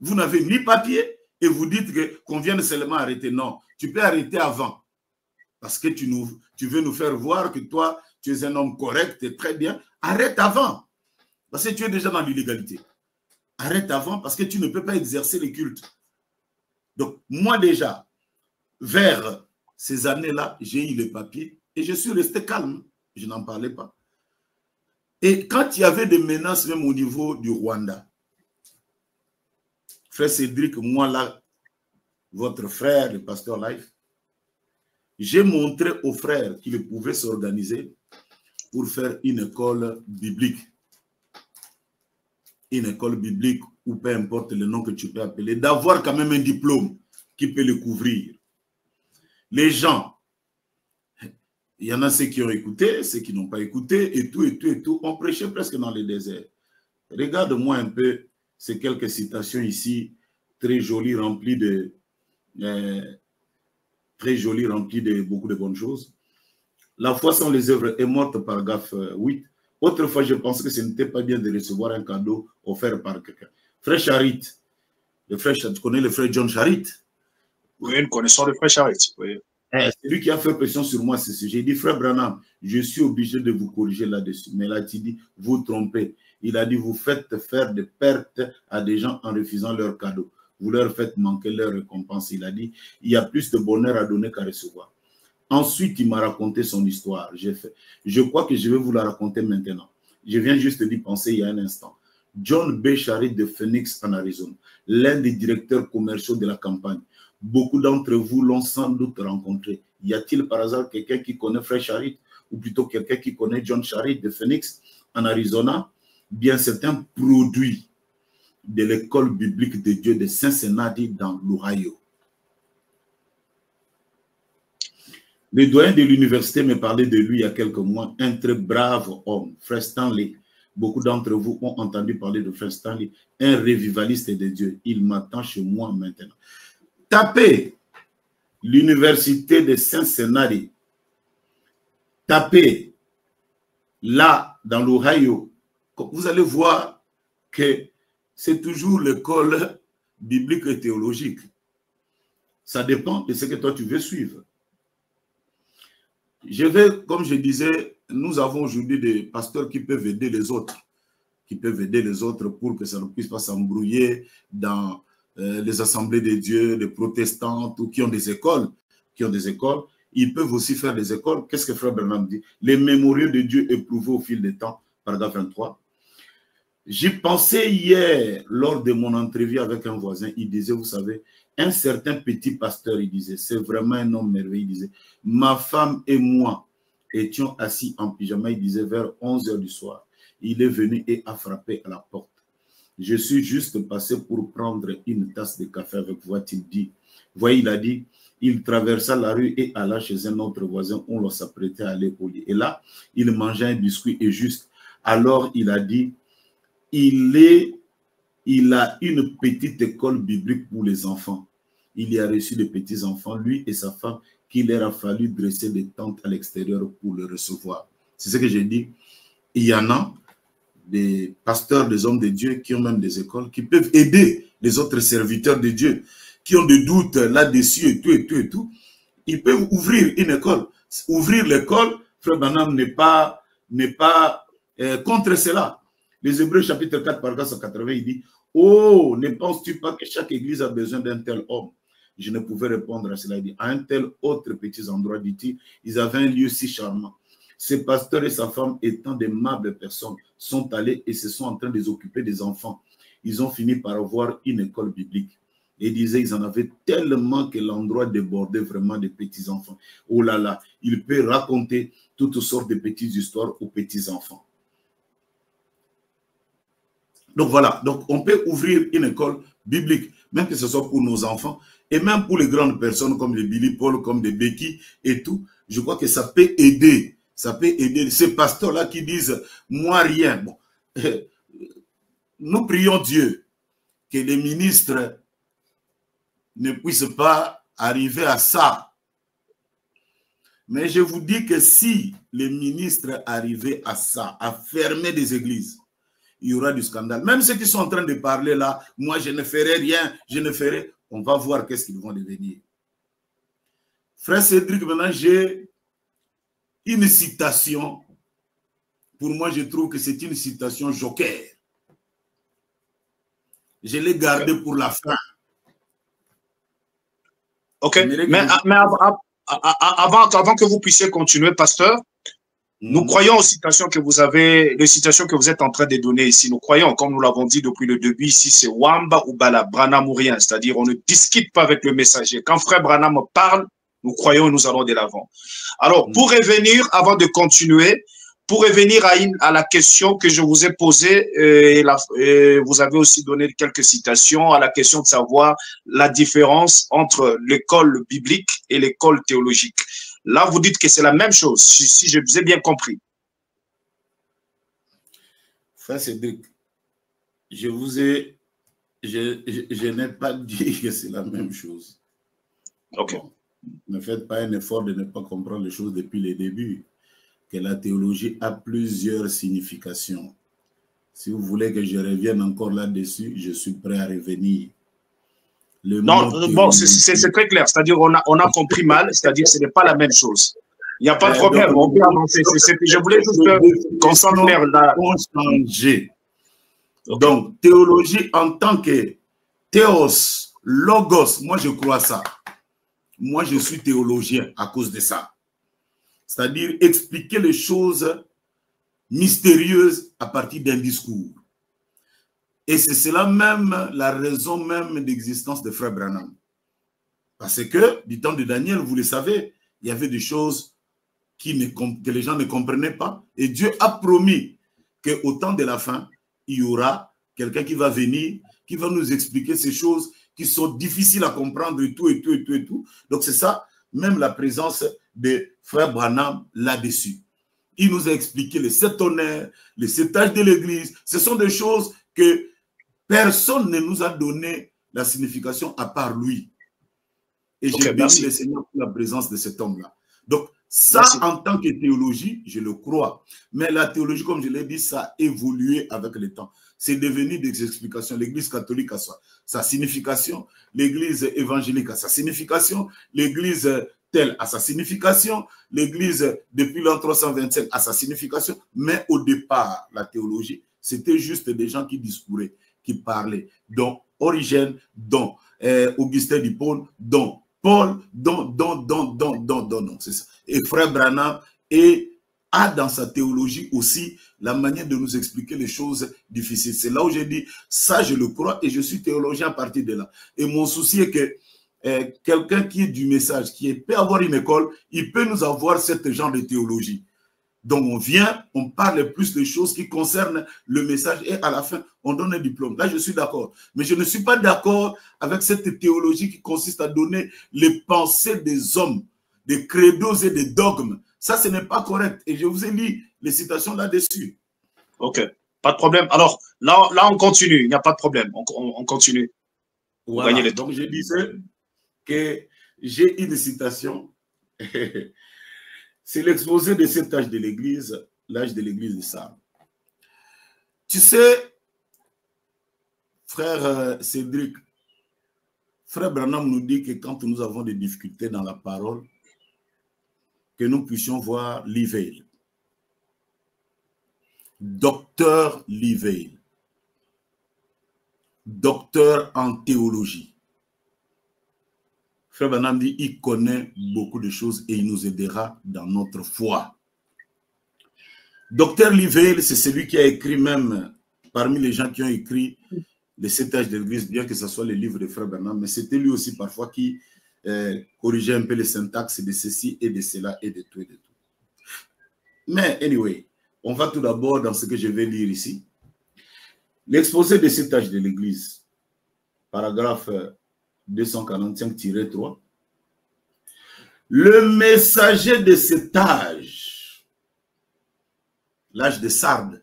Speaker 2: Vous n'avez ni papier et vous dites qu'on vient seulement arrêter. Non, tu peux arrêter avant. Parce que tu veux nous faire voir que toi, tu es un homme correct et très bien. Arrête avant. Parce que tu es déjà dans l'illégalité. Arrête avant parce que tu ne peux pas exercer le culte. Donc, moi déjà, vers ces années-là, j'ai eu les papiers et je suis resté calme. Je n'en parlais pas. Et quand il y avait des menaces même au niveau du Rwanda, Frère Cédric, moi là, votre frère, le pasteur Life, j'ai montré aux frères qu'ils pouvaient s'organiser pour faire une école biblique. Une école biblique, ou peu importe le nom que tu peux appeler, d'avoir quand même un diplôme qui peut le couvrir. Les gens, il y en a ceux qui ont écouté, ceux qui n'ont pas écouté, et tout, et tout, et tout. On prêchait presque dans les déserts. Regarde-moi un peu ces quelques citations ici, très jolies, remplies de beaucoup de bonnes choses. La foi sans les œuvres est morte, paragraphe 8. Autrefois, je pensais que ce n'était pas bien de recevoir un cadeau offert par quelqu'un. Frère Charit, tu connais le frère John Charit?
Speaker 1: Oui, nous connaissons le frère Charit. Oui.
Speaker 2: C'est lui qui a fait pression sur moi à ce sujet. Il dit, frère Branham, je suis obligé de vous corriger là-dessus. Mais là, il dit, vous trompez. Il a dit, vous faites faire des pertes à des gens en refusant leurs cadeaux. Vous leur faites manquer leur récompense. Il a dit, il y a plus de bonheur à donner qu'à recevoir. Ensuite, il m'a raconté son histoire. Je crois que je vais vous la raconter maintenant. Je viens juste d'y penser il y a un instant. John B. Charit de Phoenix, en Arizona, l'un des directeurs commerciaux de la campagne. Beaucoup d'entre vous l'ont sans doute rencontré. Y a-t-il par hasard quelqu'un qui connaît Frère Charit, ou plutôt quelqu'un qui connaît John Charit de Phoenix, en Arizona? Bien, c'est un produit de l'école biblique de Dieu de Cincinnati dans l'Ohio. Le doyen de l'université me parlait de lui il y a quelques mois, un très brave homme, Frère Stanley. Beaucoup d'entre vous ont entendu parler de Frère Stanley, un revivaliste de Dieu. Il m'attend chez moi maintenant. Tapez l'université de Cincinnati. Tapez là, dans l'Ohio. Vous allez voir que c'est toujours l'école biblique et théologique. Ça dépend de ce que toi tu veux suivre. Je vais, comme je disais, nous avons aujourd'hui des pasteurs qui peuvent aider les autres. Qui peuvent aider les autres pour que ça ne puisse pas s'embrouiller dans les assemblées de Dieu, les protestantes ou qui ont des écoles. Ils peuvent aussi faire des écoles. Qu'est-ce que Frère Branham dit? Les mémoriaux de Dieu éprouvés au fil des temps, paragraphe 23. J'y pensais hier lors de mon entrevue avec un voisin. Il disait, vous savez, un certain petit pasteur, il disait, c'est vraiment un homme merveilleux. Il disait, ma femme et moi étions assis en pyjama. Il disait vers 11 h du soir. Il est venu et a frappé à la porte. Je suis juste passé pour prendre une tasse de café avec vous, a-t-il dit. Voyez, il a dit, il traversa la rue et alla chez un autre voisin. On leur s'apprêtait à aller au lit. Et là, il mangeait un biscuit et juste. Alors, il a dit, il a une petite école biblique pour les enfants. Il y a reçu des petits-enfants, lui et sa femme, qu'il leur a fallu dresser des tentes à l'extérieur pour le recevoir. C'est ce que j'ai dit. Il y en a des pasteurs, des hommes de Dieu qui ont même des écoles, qui peuvent aider les autres serviteurs de Dieu, qui ont des doutes là-dessus et tout, et tout, et tout. Ils peuvent ouvrir une école. Ouvrir l'école, Frère Branham n'est pas contre cela. Les Hébreux chapitre 4, paragraphe 180, il dit, « Oh, ne penses-tu pas que chaque église a besoin d'un tel homme ?» Je ne pouvais répondre à cela. Il dit, « À un tel autre petit endroit, dit-il, ils avaient un lieu si charmant. Ces pasteurs et sa femme, étant d'aimables personnes, sont allés et se sont en train de les occuper des enfants. Ils ont fini par avoir une école biblique. » Et il disait, ils en avaient tellement que l'endroit débordait vraiment des petits-enfants. Oh là là, il peut raconter toutes sortes de petites histoires aux petits-enfants. Donc voilà, donc on peut ouvrir une école biblique, même que ce soit pour nos enfants, et même pour les grandes personnes comme les Billy Paul, comme les Becky et tout. Je crois que ça peut aider. Ça peut aider ces pasteurs-là qui disent, moi rien. Bon, nous prions Dieu que les ministres ne puissent pas arriver à ça. Mais je vous dis que si les ministres arrivaient à ça, à fermer des églises, il y aura du scandale. Même ceux qui sont en train de parler là, moi je ne ferai rien, je ne ferai, on va voir qu'est-ce qu'ils vont devenir. Frère Cédric, maintenant j'ai une citation. Pour moi, je trouve que c'est une citation joker. Je l'ai gardée pour la fin.
Speaker 1: Ok, mais avant que vous puissiez continuer, pasteur, nous croyons aux citations que vous avez, les citations que vous êtes en train de donner ici. Nous croyons, comme nous l'avons dit depuis le début, ici, c'est Wamba ou Bala, Branham ou rien. C'est-à-dire, on ne discute pas avec le messager. Quand Frère Branham parle, nous croyons et nous allons de l'avant. Alors, pour revenir, avant de continuer, pour revenir à la question que je vous ai posée, vous avez aussi donné quelques citations à la question de savoir la différence entre l'école biblique et l'école théologique. Là, vous dites que c'est la même chose, si je vous ai bien compris.
Speaker 2: Frère Cédric, je n'ai pas dit que c'est la même chose.
Speaker 1: Ok.
Speaker 2: Bon, ne faites pas un effort de ne pas comprendre les choses depuis le début. Que la théologie a plusieurs significations. Si vous voulez que je revienne encore là-dessus, je suis prêt à revenir.
Speaker 1: Non, bon, c'est très clair. C'est-à-dire, on a compris mal. C'est-à-dire, ce n'est pas la même chose. Il n'y a pas de problème.
Speaker 2: Donc,
Speaker 1: on peut avancer. Je voulais juste qu'on s'en perde là.
Speaker 2: Changer. Donc, théologie en tant que théos, logos, moi je crois ça. Moi, je suis théologien à cause de ça. C'est-à-dire expliquer les choses mystérieuses à partir d'un discours. Et c'est cela même, la raison même d'existence de Frère Branham. Parce que, du temps de Daniel, vous le savez, il y avait des choses que les gens ne comprenaient pas. Et Dieu a promis qu'au temps de la fin, il y aura quelqu'un qui va venir, qui va nous expliquer ces choses qui sont difficiles à comprendre et tout, et tout, et tout, et tout. Donc c'est ça, même la présence de frère Branham là-dessus. Il nous a expliqué les 7 honneurs, les 7 âges de l'Église. Ce sont des choses que personne ne nous a donné la signification à part lui. Et j'ai béni le Seigneur pour la présence de cet homme-là. Donc, ça, en tant que théologie, je le crois. Mais la théologie, comme je l'ai dit, ça a évolué avec le temps. C'est devenu des explications. L'Église catholique a sa signification, l'Église évangélique a sa signification, l'Église telle a sa signification, l'Église depuis l'an 325 a sa signification. Mais au départ, la théologie, c'était juste des gens qui discouraient, qui parlaient, dont Origène, dont Augustin d'Hippone, dont Paul, c'est ça. Et frère Branham a dans sa théologie aussi la manière de nous expliquer les choses difficiles. C'est là où j'ai dit, ça je le crois et je suis théologien à partir de là. Et mon souci est que quelqu'un qui est du message, qui peut avoir une école, il peut nous avoir ce genre de théologie. Donc on vient, on parle plus des choses qui concernent le message et à la fin, on donne un diplôme. Là, je suis d'accord. Mais je ne suis pas d'accord avec cette théologie qui consiste à donner les pensées des hommes, des credos et des dogmes. Ça, ce n'est pas correct. Et je vous ai mis les citations là-dessus.
Speaker 1: Ok, pas de problème. Alors, là on continue. Il n'y a pas de problème. On continue.
Speaker 2: Voilà. Donc, je disais que j'ai une citation. C'est l'exposé de cet âge de l'Église, l'âge de l'Église de Sardes. Tu sais, frère Cédric, frère Branham nous dit que quand nous avons des difficultés dans la parole, que nous puissions voir Livell. Docteur Livell. Docteur en théologie. Frère Branham dit, il connaît beaucoup de choses et il nous aidera dans notre foi. Docteur Livell, c'est celui qui a écrit même, parmi les gens qui ont écrit les 7 âges de l'Église, bien que ce soit les livres de Frère Branham, mais c'était lui aussi parfois qui corrigeait un peu les syntaxes de ceci et de cela et de tout et de tout. Mais anyway, on va tout d'abord dans ce que je vais lire ici. L'exposé des 7 âges de l'Église, paragraphe 245-3. Le messager de cet âge, l'âge de Sardes,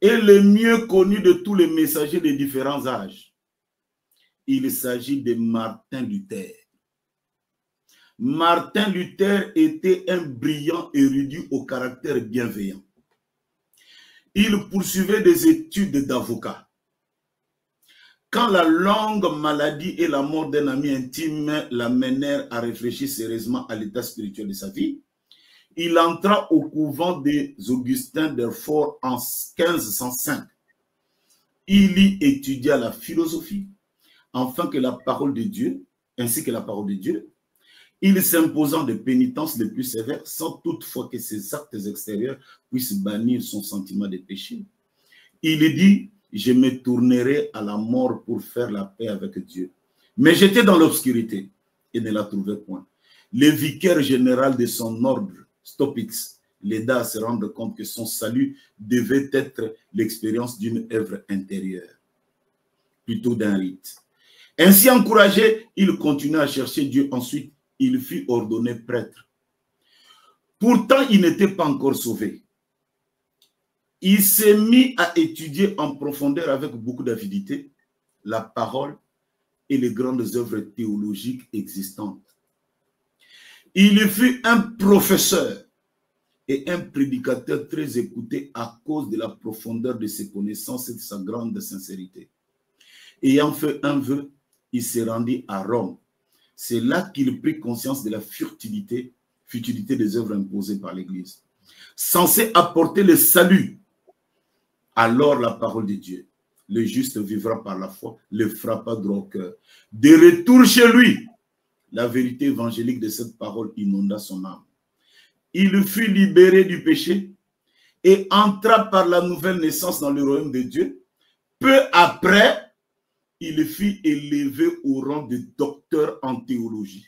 Speaker 2: est le mieux connu de tous les messagers des différents âges. Il s'agit de Martin Luther. Martin Luther était un brillant érudit au caractère bienveillant. Il poursuivait des études d'avocat. Quand la longue maladie et la mort d'un ami intime l'amenèrent à réfléchir sérieusement à l'état spirituel de sa vie, il entra au couvent des Augustins d'Erfurt en 1505. Il y étudia la philosophie, afin que la parole de Dieu, ainsi que la parole de Dieu, il s'imposant des pénitences les plus sévères, sans toutefois que ses actes extérieurs puissent bannir son sentiment de péché. Il dit, je me tournerai à la mort pour faire la paix avec Dieu. Mais j'étais dans l'obscurité et ne la trouvais point. Le vicaire général de son ordre, Stopitz, l'aida à se rendre compte que son salut devait être l'expérience d'une œuvre intérieure, plutôt d'un rite. Ainsi encouragé, il continua à chercher Dieu. Ensuite, il fut ordonné prêtre. Pourtant, il n'était pas encore sauvé. Il s'est mis à étudier en profondeur avec beaucoup d'avidité la parole et les grandes œuvres théologiques existantes. Il fut un professeur et un prédicateur très écouté à cause de la profondeur de ses connaissances et de sa grande sincérité. Ayant fait un vœu, il s'est rendu à Rome. C'est là qu'il prit conscience de la futilité des œuvres imposées par l'Église, censées apporter le salut. Alors la parole de Dieu, le juste vivra par la foi, le frappa droit au cœur. De retour chez lui, la vérité évangélique de cette parole inonda son âme. Il fut libéré du péché et entra par la nouvelle naissance dans le royaume de Dieu. Peu après, il fut élevé au rang de docteur en théologie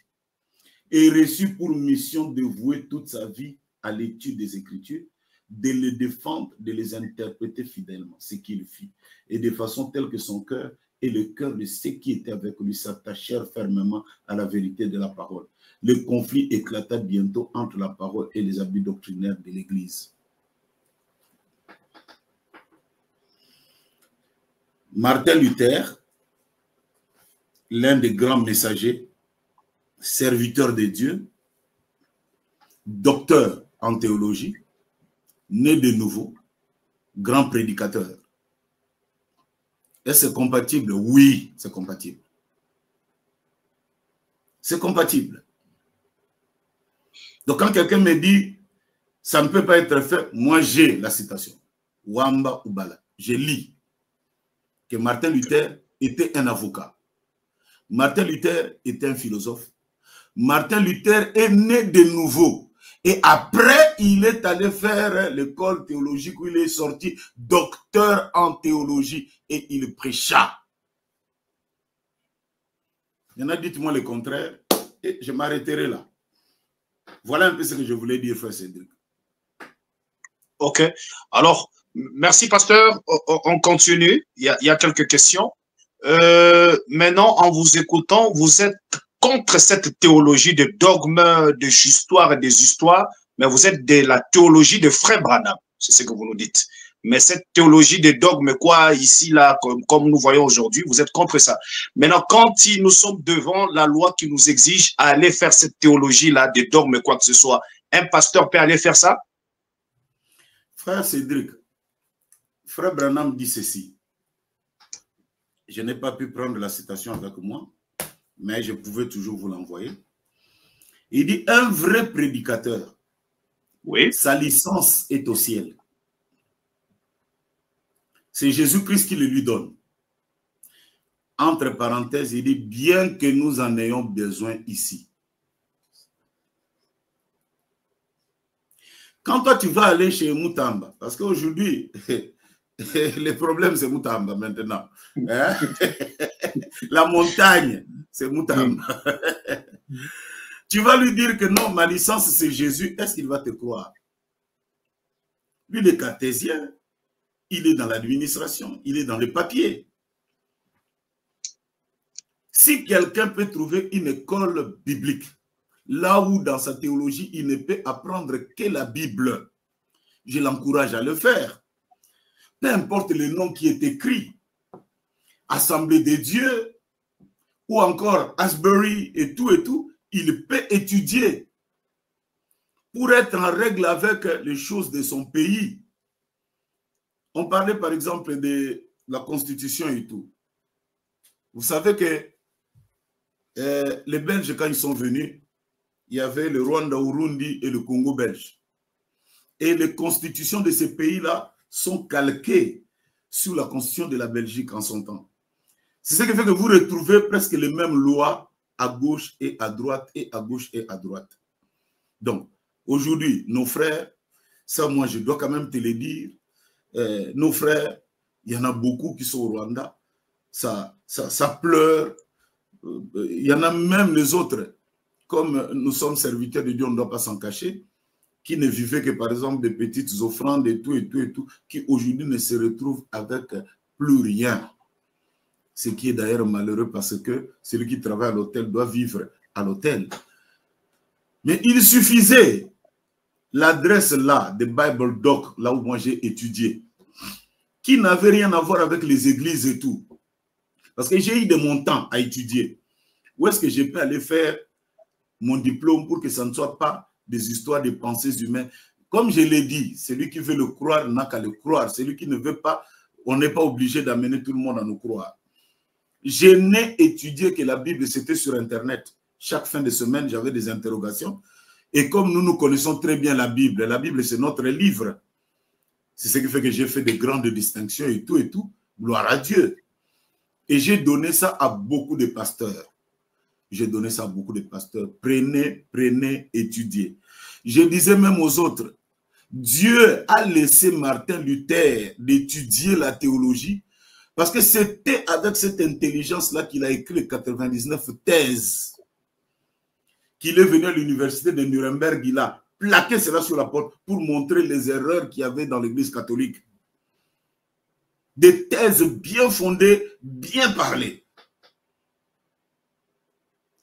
Speaker 2: et reçut pour mission de vouer toute sa vie à l'étude des Écritures, de les défendre, de les interpréter fidèlement, ce qu'il fit, et de façon telle que son cœur et le cœur de ceux qui étaient avec lui s'attachèrent fermement à la vérité de la parole. Le conflit éclata bientôt entre la parole et les habits doctrinaires de l'Église. Martin Luther, l'un des grands messagers, serviteur de Dieu, docteur en théologie, né de nouveau, grand prédicateur. Est-ce compatible? Oui, c'est compatible. C'est compatible. Donc quand quelqu'un me dit, ça ne peut pas être fait, moi j'ai la citation. Wamba Ubala. Je lis que Martin Luther était un avocat. Martin Luther était un philosophe. Martin Luther est né de nouveau. Et après, il est allé faire l'école théologique où il est sorti docteur en théologie et il prêcha. Il y en a, dites-moi le contraire et je m'arrêterai là. Voilà un peu ce que je voulais dire, frère Cédric.
Speaker 1: Ok. Alors, merci, pasteur. On continue. Il y a quelques questions. Maintenant, en vous écoutant, vous êtes contre cette théologie de dogmes, de histoire et des histoires, mais vous êtes de la théologie de Frère Branham. C'est ce que vous nous dites. Mais cette théologie des dogmes, quoi, ici, là, comme nous voyons aujourd'hui, vous êtes contre ça. Maintenant, quand nous sommes devant la loi qui nous exige à aller faire cette théologie-là des dogmes, quoi que ce soit, un pasteur peut aller faire ça?
Speaker 2: Frère Cédric, Frère Branham dit ceci. Je n'ai pas pu prendre la citation avec moi, mais je pouvais toujours vous l'envoyer. Il dit, un vrai prédicateur, oui, sa licence est au ciel. C'est Jésus-Christ qui le lui donne. Entre parenthèses, il dit, bien que nous en ayons besoin ici. Quand toi, tu vas aller chez Moutamba, parce qu'aujourd'hui, le problème, c'est Moutamba maintenant. Hein? La montagne, c'est Moutamba. Tu vas lui dire que non, ma licence, c'est Jésus. Est-ce qu'il va te croire? Lui, il est cartésien. Il est dans l'administration. Il est dans les papiers. Si quelqu'un peut trouver une école biblique, là où dans sa théologie, il ne peut apprendre que la Bible, je l'encourage à le faire. Peu importe le nom qui est écrit, Assemblée des dieux, ou encore Asbury et tout, il peut étudier pour être en règle avec les choses de son pays. On parlait par exemple de la Constitution et tout. Vous savez que les Belges, quand ils sont venus, il y avait le Rwanda, Burundi et le Congo belge. Et les constitutions de ces pays-là sont calquées sur la constitution de la Belgique en son temps. C'est ce qui fait que vous retrouvez presque les mêmes lois à gauche et à droite et à gauche et à droite. Donc, aujourd'hui, nos frères, ça moi je dois quand même te le dire, nos frères, il y en a beaucoup qui sont au Rwanda, ça pleure, il y en a même les autres, comme nous sommes serviteurs de Dieu, on ne doit pas s'en cacher, qui ne vivaient que par exemple des petites offrandes et tout, qui aujourd'hui ne se retrouvent avec plus rien. Ce qui est d'ailleurs malheureux parce que celui qui travaille à l'hôtel doit vivre à l'hôtel. Mais il suffisait l'adresse là, de Bible Doc, là où moi j'ai étudié, qui n'avait rien à voir avec les églises et tout. Parce que j'ai eu de mon temps à étudier. Où est-ce que je peux aller faire mon diplôme pour que ça ne soit pas des histoires de pensées humaines? Comme je l'ai dit, celui qui veut le croire n'a qu'à le croire. Celui qui ne veut pas, on n'est pas obligé d'amener tout le monde à nous croire. Je n'ai étudié que la Bible, c'était sur Internet. Chaque fin de semaine, j'avais des interrogations. Et comme nous connaissons très bien la Bible c'est notre livre. C'est ce qui fait que j'ai fait de grandes distinctions et tout. Gloire à Dieu. Et j'ai donné ça à beaucoup de pasteurs. J'ai donné ça à beaucoup de pasteurs. Prenez, étudiez. Je disais même aux autres, Dieu a laissé Martin Luther d'étudier la théologie Parce que c'était avec cette intelligence-là qu'il a écrit les 99 thèses. Qu'il est venu à l'université de Nuremberg, il a plaqué cela sur la porte pour montrer les erreurs qu'il y avait dans l'Église catholique. Des thèses bien fondées, bien parlées.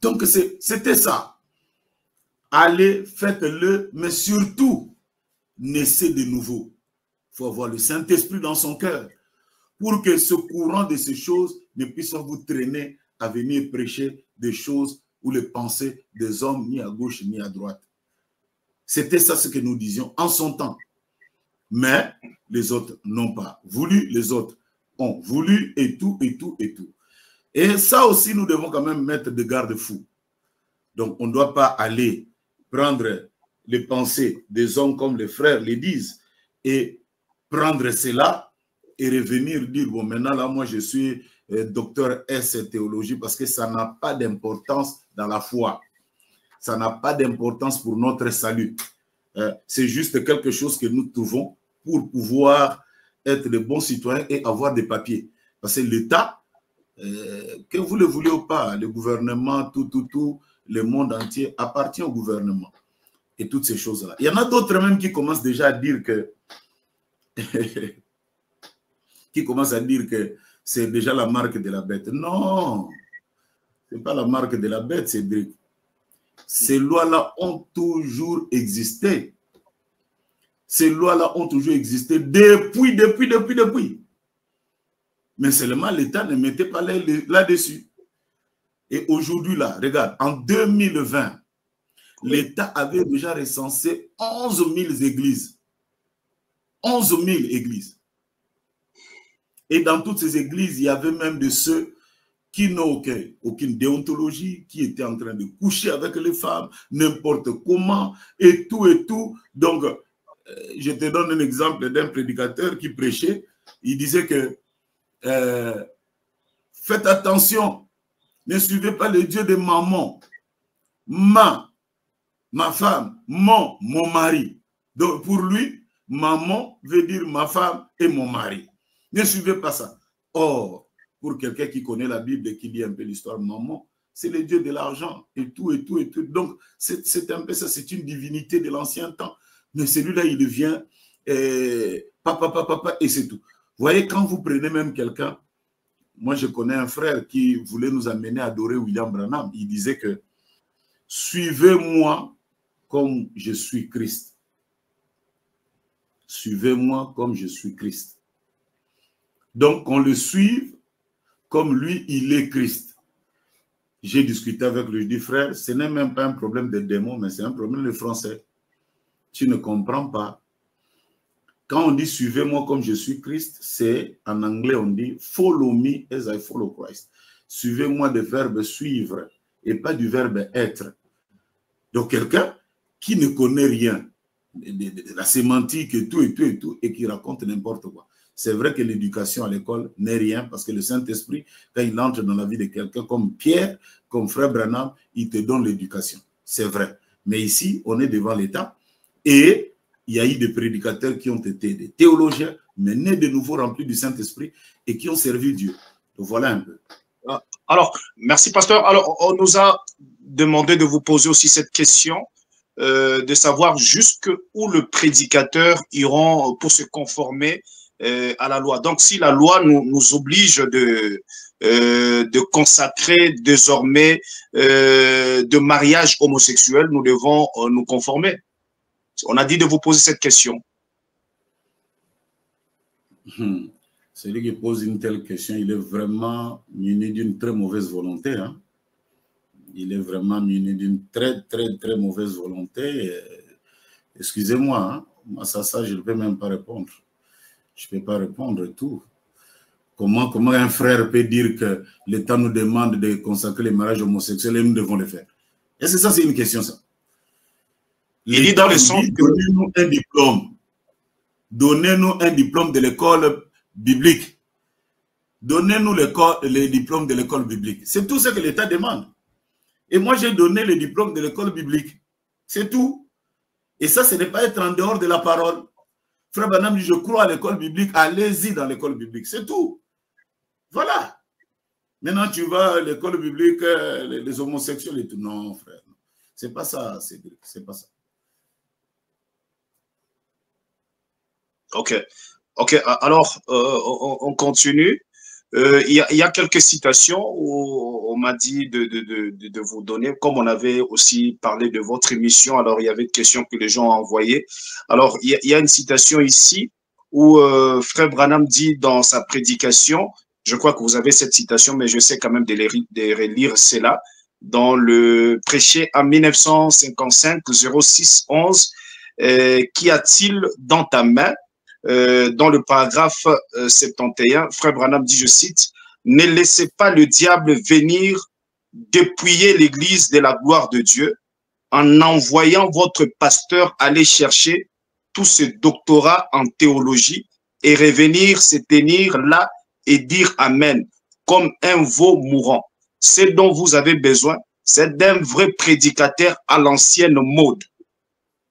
Speaker 2: Donc c'était ça. Allez, faites-le, mais surtout, naissez de nouveau. Il faut avoir le Saint-Esprit dans son cœur pour que ce courant de ces choses ne puisse pas vous traîner à venir prêcher des choses ou les pensées des hommes ni à gauche ni à droite. C'était ça ce que nous disions en son temps. Mais les autres n'ont pas voulu, les autres ont voulu et tout, et tout, et tout. Et ça aussi, nous devons quand même mettre de garde-fous. Donc, on ne doit pas aller prendre les pensées des hommes comme les frères les disent et prendre cela et revenir dire, bon, maintenant là, moi je suis docteur S théologie parce que ça n'a pas d'importance dans la foi. Ça n'a pas d'importance pour notre salut. C'est juste quelque chose que nous trouvons pour pouvoir être de bons citoyens et avoir des papiers. Parce que l'État, que vous le voulez ou pas, le gouvernement, tout, le monde entier appartient au gouvernement. Et toutes ces choses-là. Il y en a d'autres même qui commencent déjà à dire que c'est déjà la marque de la bête. Non, ce n'est pas la marque de la bête, Cédric. Ces lois-là ont toujours existé. Ces lois-là ont toujours existé depuis. Mais seulement l'État ne mettait pas là-dessus. Et aujourd'hui, là, regarde, en 2020, l'État avait déjà recensé 11 000 églises. 11 000 églises. Et dans toutes ces églises, il y avait même de ceux qui n'ont aucune déontologie, qui étaient en train de coucher avec les femmes, n'importe comment, et tout. Donc, je te donne un exemple d'un prédicateur qui prêchait. Il disait que faites attention, ne suivez pas le Dieu de Mammon. Ma femme, mon mari. Donc, pour lui, Mammon veut dire ma femme et mon mari. Ne suivez pas ça. Or, pour quelqu'un qui connaît la Bible et qui lit un peu l'histoire de Mammon, c'est le Dieu de l'argent et tout. Donc, c'est un peu ça, c'est une divinité de l'ancien temps. Mais celui-là, il devient papa, et c'est tout. Vous voyez, quand vous prenez même quelqu'un, moi, je connais un frère qui voulait nous amener à adorer William Branham. Il disait que suivez-moi comme je suis Christ. Suivez-moi comme je suis Christ. Donc, qu'on le suive comme lui, il est Christ. J'ai discuté avec lui, je dis, frère, ce n'est même pas un problème de démon, mais c'est un problème de français. Tu ne comprends pas. Quand on dit suivez-moi comme je suis Christ, c'est en anglais on dit follow me as I follow Christ. Suivez-moi du verbe suivre et pas du verbe être. Donc quelqu'un qui ne connaît rien de la sémantique et tout, et qui raconte n'importe quoi. C'est vrai que l'éducation à l'école n'est rien parce que le Saint-Esprit, quand il entre dans la vie de quelqu'un comme Pierre, comme frère Branham, il te donne l'éducation. C'est vrai. Mais ici, on est devant l'État et il y a eu des prédicateurs qui ont été des théologiens, mais nés de nouveau remplis du Saint-Esprit et qui ont servi Dieu. Donc voilà un peu.
Speaker 1: Alors, merci pasteur. Alors, on nous a demandé de vous poser aussi cette question, de savoir jusqu'où le prédicateur ira pour se conformer à la loi. Donc, si la loi nous oblige de consacrer désormais de mariage homosexuel, nous devons nous conformer. On a dit de vous poser cette question.
Speaker 2: Celui qui pose une telle question, il est vraiment muni d'une très mauvaise volonté. Hein? Il est vraiment muni d'une très mauvaise volonté. Excusez-moi, hein? Moi, ça, je ne peux même pas répondre. Je ne peux pas répondre tout. Comment un frère peut dire que l'État nous demande de consacrer les mariages homosexuels et nous devons le faire? Est-ce que ça, c'est une question, ça? L'État nous dit, donnez-nous un diplôme. Donnez-nous un diplôme de l'école biblique. Donnez-nous les diplômes de l'école biblique. C'est tout ce que l'État demande. Et moi, j'ai donné le diplôme de l'école biblique. C'est tout. Et ça, ce n'est pas être en dehors de la parole. Frère Branham dit, je crois à l'école biblique, allez-y dans l'école biblique. C'est tout. Voilà. Maintenant, tu vas à l'école biblique, les homosexuels et tout. Non, frère. C'est pas ça, c'est pas ça.
Speaker 1: Ok. Ok. Alors, on continue. Il y a quelques citations où on m'a dit de vous donner, comme on avait aussi parlé de votre émission, alors il y avait des questions que les gens ont envoyées. Alors, il y a une citation ici où Frère Branham dit dans sa prédication, je crois que vous avez cette citation, mais je sais quand même de relire cela, dans le prêché en 1955, 06 11, qu'y a-t-il dans ta main? Dans le paragraphe 71, Frère Branham dit, je cite, « Ne laissez pas le diable venir dépouiller l'Église de la gloire de Dieu en envoyant votre pasteur aller chercher tout ce doctorat en théologie et revenir se tenir là et dire Amen comme un veau mourant. Ce dont vous avez besoin, c'est d'un vrai prédicateur à l'ancienne mode,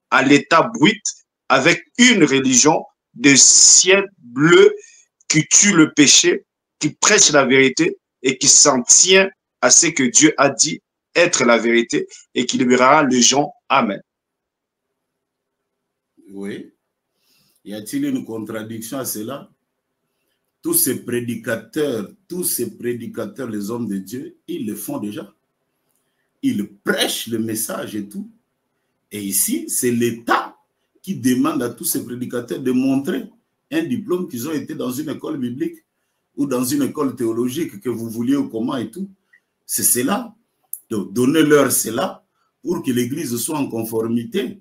Speaker 1: à l'état brut, avec une religion de ciel bleu qui tue le péché, qui prêche la vérité et qui s'en tient à ce que Dieu a dit être la vérité et qui libérera les gens. Amen.
Speaker 2: Oui. Y a-t-il une contradiction à cela? Tous ces prédicateurs, les hommes de Dieu, ils le font déjà. Ils prêchent le message et tout. Et ici, c'est l'État qui demande à tous ces prédicateurs de montrer un diplôme qu'ils ont été dans une école biblique ou dans une école théologique que vous vouliez ou comment et tout. C'est cela. Donc, donnez-leur cela pour que l'Église soit en conformité.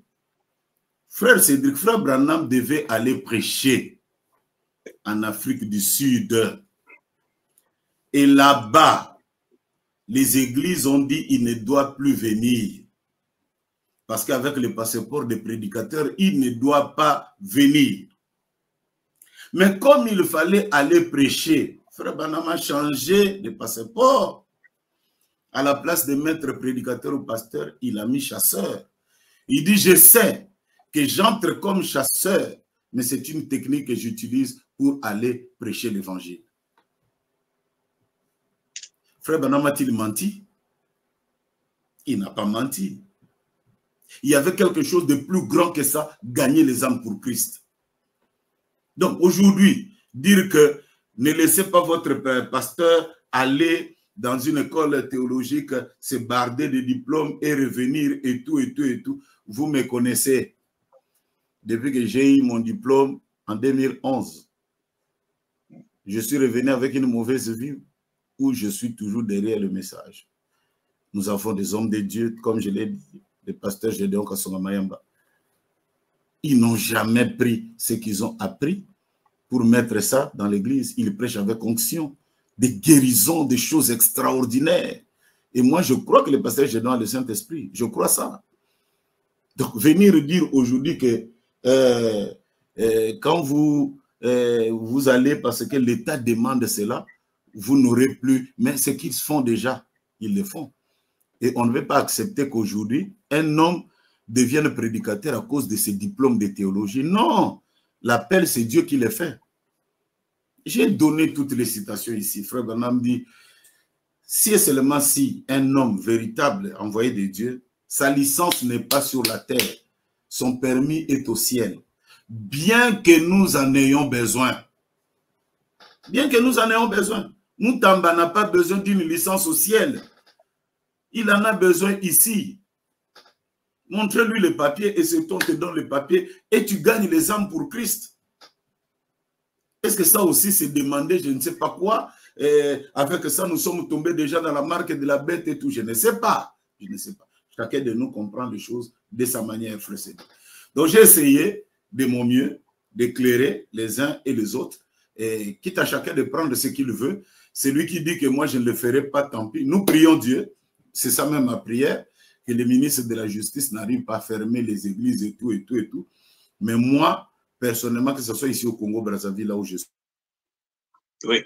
Speaker 2: Frère Cédric, Frère Branham devait aller prêcher en Afrique du Sud. Et là-bas, les églises ont dit qu'il ne doit plus venir. Parce qu'avec le passeport des prédicateurs, il ne doit pas venir. Mais comme il fallait aller prêcher, Frère Branham a changé de passeport. À la place de mettre prédicateur ou pasteur, il a mis chasseur. Il dit, je sais que j'entre comme chasseur, mais c'est une technique que j'utilise pour aller prêcher l'évangile. Frère Branham a-t-il menti? Il n'a pas menti. Il y avait quelque chose de plus grand que ça, gagner les âmes pour Christ. Donc aujourd'hui, dire que ne laissez pas votre pasteur aller dans une école théologique, se barder de diplômes et revenir et tout, et tout, et tout. Vous me connaissez. Depuis que j'ai eu mon diplôme en 2011, je suis revenu avec une mauvaise vie où je suis toujours derrière le message. Nous avons des hommes de Dieu, comme je l'ai dit, les pasteurs Gédéon Kassonga Mayamba. Ils n'ont jamais pris ce qu'ils ont appris pour mettre ça dans l'église. Ils prêchent avec onction, des guérisons, des choses extraordinaires. Et moi, je crois que le pasteur Gédéon a le Saint-Esprit. Je crois ça. Donc, venir dire aujourd'hui que quand vous allez, parce que l'État demande cela, vous n'aurez plus. Mais ce qu'ils font déjà, ils le font. Et on ne veut pas accepter qu'aujourd'hui, un homme devienne prédicateur à cause de ses diplômes de théologie. Non, l'appel, c'est Dieu qui le fait. J'ai donné toutes les citations ici. Frère Branham dit, si et seulement si un homme véritable, envoyé de Dieu, sa licence n'est pas sur la terre, son permis est au ciel. Bien que nous en ayons besoin. Bien que nous en ayons besoin. Moutamba n'a pas besoin d'une licence au ciel. Il en a besoin ici. Montre-lui le papier et c'est toi qui te donne le papier et tu gagnes les âmes pour Christ. Est-ce que ça aussi c'est demander, je ne sais pas quoi, avec ça nous sommes tombés déjà dans la marque de la bête et tout, je ne sais pas. Je ne sais pas. Chacun de nous comprend les choses de sa manière, frère. Donc j'ai essayé de mon mieux d'éclairer les uns et les autres, et quitte à chacun de prendre ce qu'il veut. C'est lui qui dit que moi je ne le ferai pas, tant pis. Nous prions Dieu, c'est ça même ma prière, que les ministres de la justice n'arrivent pas à fermer les églises et tout, et tout, et tout. Mais moi, personnellement, que ce soit ici au Congo-Brazzaville, là où je suis.
Speaker 1: Oui.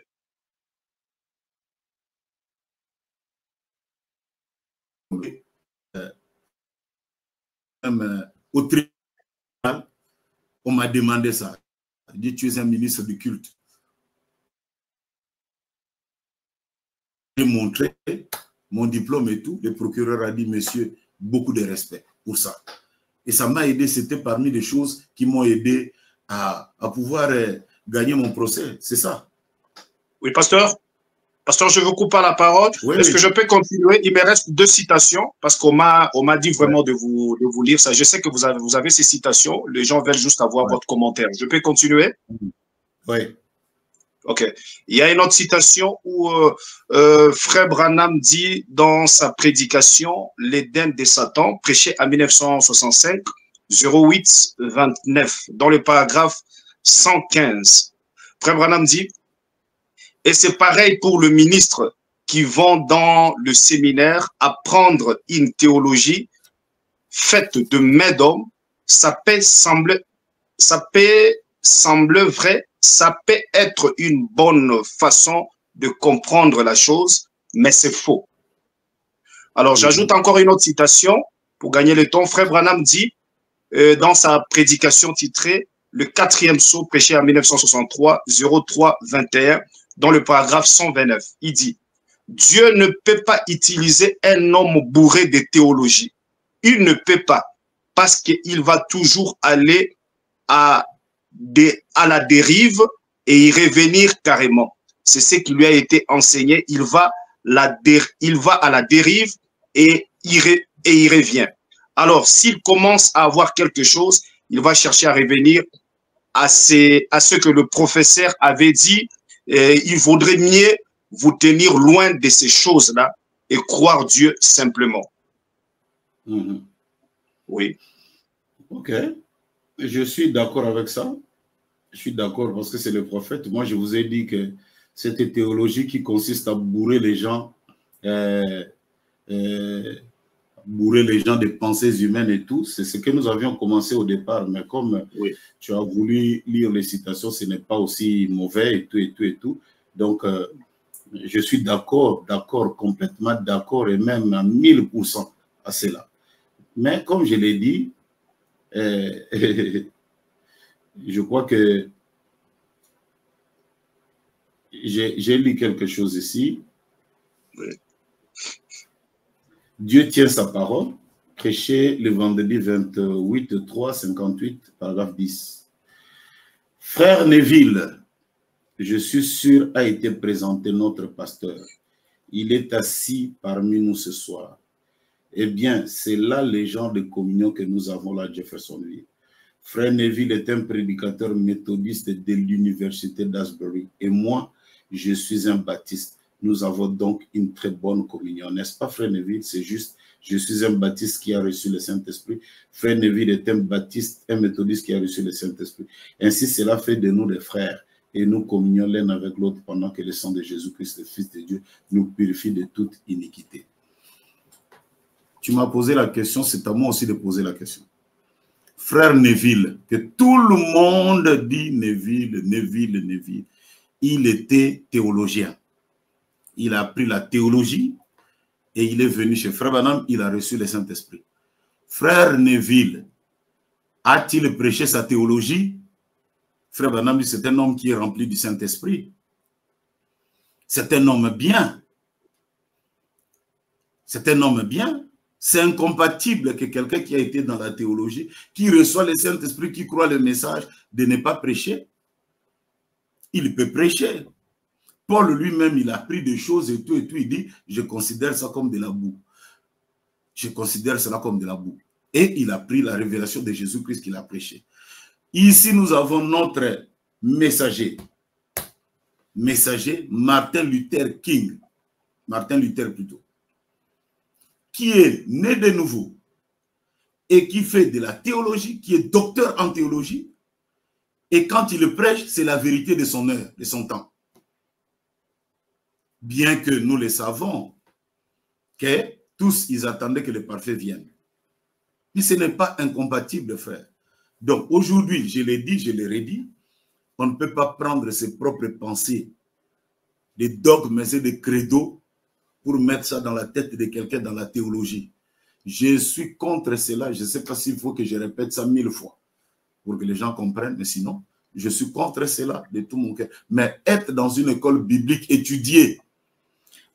Speaker 2: Même au tribunal, on m'a demandé ça. Il dit, tu es un ministre du culte. montré mon diplôme et tout. Le procureur a dit, monsieur, beaucoup de respect pour ça. Et ça m'a aidé, c'était parmi les choses qui m'ont aidé à pouvoir gagner mon procès. C'est ça.
Speaker 1: Oui, pasteur. Pasteur, je vous coupe pas la parole.
Speaker 2: Oui,
Speaker 1: Est-ce que je peux continuer? Il me reste 2 citations parce qu'on m'a dit vraiment de vous lire ça. Je sais que vous avez ces citations. Les gens veulent juste avoir votre commentaire. Je peux continuer?
Speaker 2: Oui.
Speaker 1: OK. Il y a une autre citation où Frère Branham dit dans sa prédication l'Éden de Satan, prêché en 1965, 08-29, dans le paragraphe 115. Frère Branham dit, et c'est pareil pour le ministre qui vont dans le séminaire apprendre une théologie faite de main d'homme, ça peut sembler vrai, ça peut être une bonne façon de comprendre la chose, mais c'est faux. Alors, j'ajoute encore une autre citation pour gagner le temps. Frère Branham dit, dans sa prédication titrée « Le 4e sceau prêché en 1963, 03-21 », dans le paragraphe 129, il dit « Dieu ne peut pas utiliser un homme bourré de théologie. Il ne peut pas, parce qu'il va toujours aller à la dérive et y revenir carrément. C'est ce qui lui a été enseigné. Il va à la dérive et y revient. Alors, s'il commence à avoir quelque chose, il va chercher à revenir à ce que le professeur avait dit. Il vaudrait mieux vous tenir loin de ces choses-là et croire Dieu simplement. Oui.
Speaker 2: Ok. Je suis d'accord avec ça. Je suis d'accord parce que c'est le prophète. Moi, je vous ai dit que cette théologie qui consiste à bourrer les gens, des pensées humaines et tout, c'est ce que nous avions commencé au départ. Mais comme tu as voulu lire les citations, ce n'est pas aussi mauvais et tout, et tout, et tout. Donc, je suis d'accord, complètement d'accord et même à 1000% à cela. Mais comme je l'ai dit, je crois que j'ai lu quelque chose ici. Dieu tient sa parole, prêché le vendredi 28-3-58, paragraphe 10. Frère Neville, je suis sûr, a été présenté notre pasteur. Il est assis parmi nous ce soir. Eh bien, c'est là les genres de communion que nous avons là à Jeffersonville. Frère Neville est un prédicateur méthodiste de l'université d'Asbury. Et moi, je suis un baptiste. Nous avons donc une très bonne communion. N'est-ce pas, Frère Neville? C'est juste, je suis un baptiste qui a reçu le Saint-Esprit. Frère Neville est un baptiste, un méthodiste qui a reçu le Saint-Esprit. Ainsi, cela fait de nous des frères. Et nous communions l'un avec l'autre pendant que le sang de Jésus-Christ, le Fils de Dieu, nous purifie de toute iniquité. Tu m'as posé la question, c'est à moi aussi de poser la question. Frère Neville, que tout le monde dit Neville, Neville, Neville, il était théologien. Il a appris la théologie et il est venu chez Frère Branham, il a reçu le Saint-Esprit. Frère Neville, a-t-il prêché sa théologie? Frère Branham, c'est un homme qui est rempli du Saint-Esprit. C'est un homme bien. C'est un homme bien. C'est incompatible que quelqu'un qui a été dans la théologie, qui reçoit le Saint-Esprit, qui croit le message, de ne pas prêcher. Il peut prêcher. Paul lui-même, il a appris des choses et tout, il dit, je considère ça comme de la boue. Je considère cela comme de la boue. Et il a pris la révélation de Jésus-Christ qu'il a prêché. Ici, nous avons notre messager. Messager, Martin Luther King. Martin Luther plutôt. Qui est né de nouveau et qui fait de la théologie, qui est docteur en théologie. Et quand il le prêche, c'est la vérité de son heure, de son temps. Bien que nous le savons, que tous, ils attendaient que le parfait vienne. Mais ce n'est pas incompatible, frère. Donc, aujourd'hui, je l'ai dit, je l'ai redit, on ne peut pas prendre ses propres pensées, des dogmes et des credos, pour mettre ça dans la tête de quelqu'un dans la théologie. Je suis contre cela. Je ne sais pas s'il faut que je répète ça 1000 fois pour que les gens comprennent, mais sinon, je suis contre cela de tout mon cœur. Mais être dans une école biblique, étudier,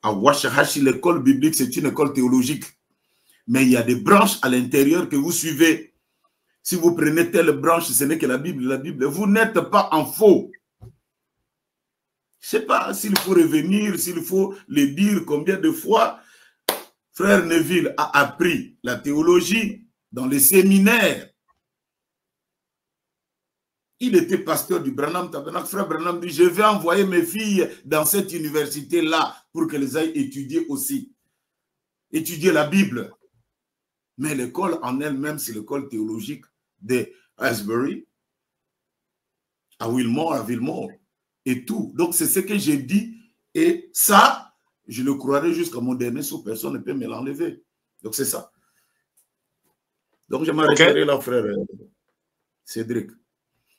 Speaker 2: À Washahachi, l'école biblique, c'est une école théologique. Mais il y a des branches à l'intérieur que vous suivez. Si vous prenez telle branche, ce n'est que la Bible. La Bible, vous n'êtes pas en faux. Je ne sais pas s'il faut revenir, s'il faut le dire combien de fois. Frère Neville a appris la théologie dans les séminaires. Il était pasteur du Branham Tabernacle. Frère Branham dit, je vais envoyer mes filles dans cette université-là pour qu'elles aillent étudier aussi. Étudier la Bible. Mais l'école en elle-même, c'est l'école théologique de Asbury, à Villemort, et tout. Donc, c'est ce que j'ai dit. Et ça, je le croirai jusqu'à mon dernier souffle. Personne ne peut me l'enlever. Donc, c'est ça. Donc, je m'arrêterai là, frère Cédric.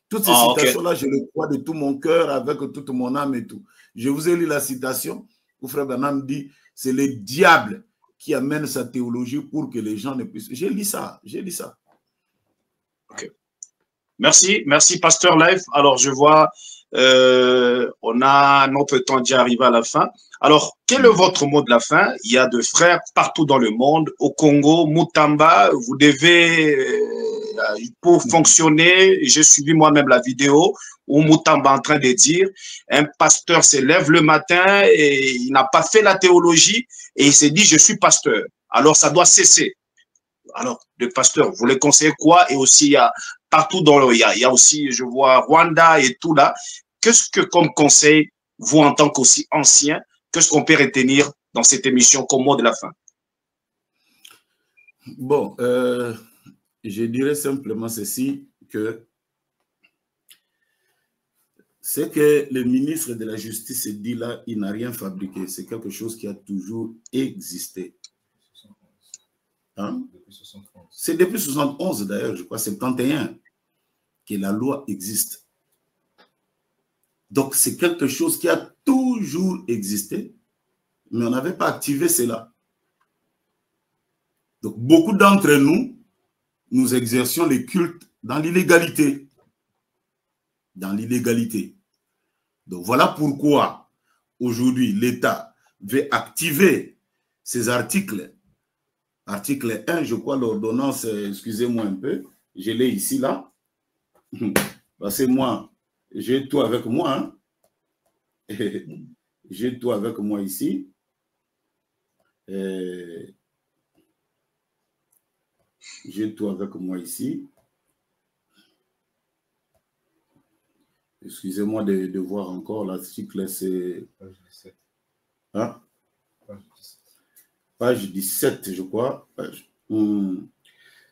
Speaker 2: Toutes ces citations-là, je le crois de tout mon cœur, avec toute mon âme et tout. Je vous ai lu la citation où frère Branham dit, c'est le diable qui amène sa théologie pour que les gens ne puissent... J'ai lu ça, j'ai lu ça.
Speaker 1: Ok. Merci, merci, Pasteur Life. Alors, je vois, on a notre temps d'y arriver à la fin. Alors, quel est votre mot de la fin? Il y a de frères partout dans le monde, au Congo, Mutamba, vous devez, pour fonctionner, j'ai suivi moi-même la vidéo où Mutamba est en train de dire, un pasteur se lève le matin et il n'a pas fait la théologie et il s'est dit, je suis pasteur. Alors, ça doit cesser. Alors, le pasteur, vous le conseillez quoi? Et aussi, il y a partout dans le, il y a aussi, je vois Rwanda et tout là. Qu'est-ce que comme conseil, vous en tant qu'aussi ancien, qu'est-ce qu'on peut retenir dans cette émission comme mot de la fin?
Speaker 2: Bon, je dirais simplement ceci, que ce que le ministre de la Justice dit là, il n'a rien fabriqué. C'est quelque chose qui a toujours existé. Hein? C'est depuis 71 d'ailleurs, je crois, 71, que la loi existe. Donc c'est quelque chose qui a toujours existé, mais on n'avait pas activé cela. Donc beaucoup d'entre nous, nous exercions les cultes dans l'illégalité. Dans l'illégalité. Donc voilà pourquoi aujourd'hui l'État veut activer ces articles. Article 1, je crois, l'ordonnance, excusez-moi un peu, je l'ai ici, là. Parce que moi, j'ai tout avec moi. Hein. J'ai tout avec moi ici. J'ai tout avec moi ici. Excusez-moi de voir encore l'article, c'est... Page 17. Hein? Page 17, je crois.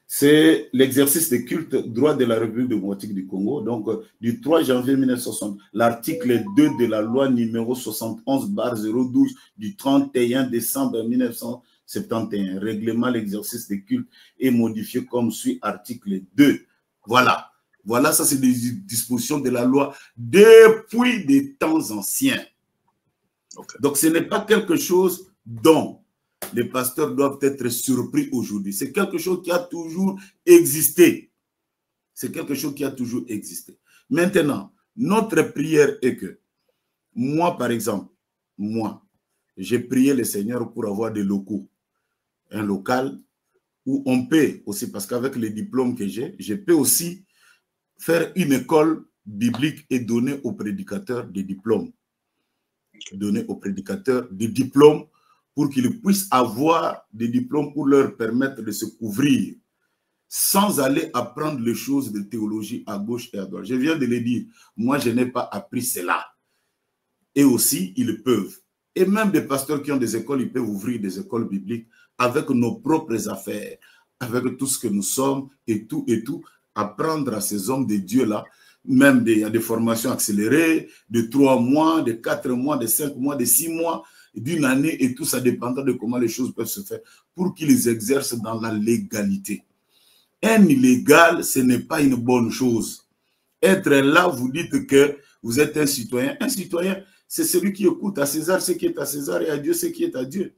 Speaker 2: C'est l'exercice des cultes, droit de la République démocratique du Congo. Donc, du 3 janvier 1960, l'article 2 de la loi numéro 71/012 du 31 décembre 1971, règlement l'exercice des cultes est modifié comme suit article 2. Voilà. Voilà, ça c'est des dispositions de la loi depuis des temps anciens. Okay. Donc, ce n'est pas quelque chose dont les pasteurs doivent être surpris aujourd'hui. C'est quelque chose qui a toujours existé. C'est quelque chose qui a toujours existé. Maintenant, notre prière est que, moi par exemple, j'ai prié le Seigneur pour avoir des locaux. Un local où on peut aussi, parce qu'avec les diplômes que j'ai, je peux aussi faire une école biblique et donner aux prédicateurs des diplômes. Donner aux prédicateurs des diplômes pour qu'ils puissent avoir des diplômes pour leur permettre de se couvrir sans aller apprendre les choses de théologie à gauche et à droite. Je viens de le dire, moi je n'ai pas appris cela. Et aussi, ils peuvent. Et même des pasteurs qui ont des écoles, ils peuvent ouvrir des écoles bibliques avec nos propres affaires, avec tout ce que nous sommes et tout, apprendre à ces hommes de Dieu-là. Même il y a des formations accélérées de 3 mois, de 4 mois, de 5 mois, de 6 mois, d'une année et tout, ça dépendant de comment les choses peuvent se faire pour qu'ils exercent dans la légalité. Un illégal, ce n'est pas une bonne chose. Être là, vous dites que vous êtes un citoyen. Un citoyen, c'est celui qui écoute à César ce qui est à César et à Dieu ce qui est à Dieu.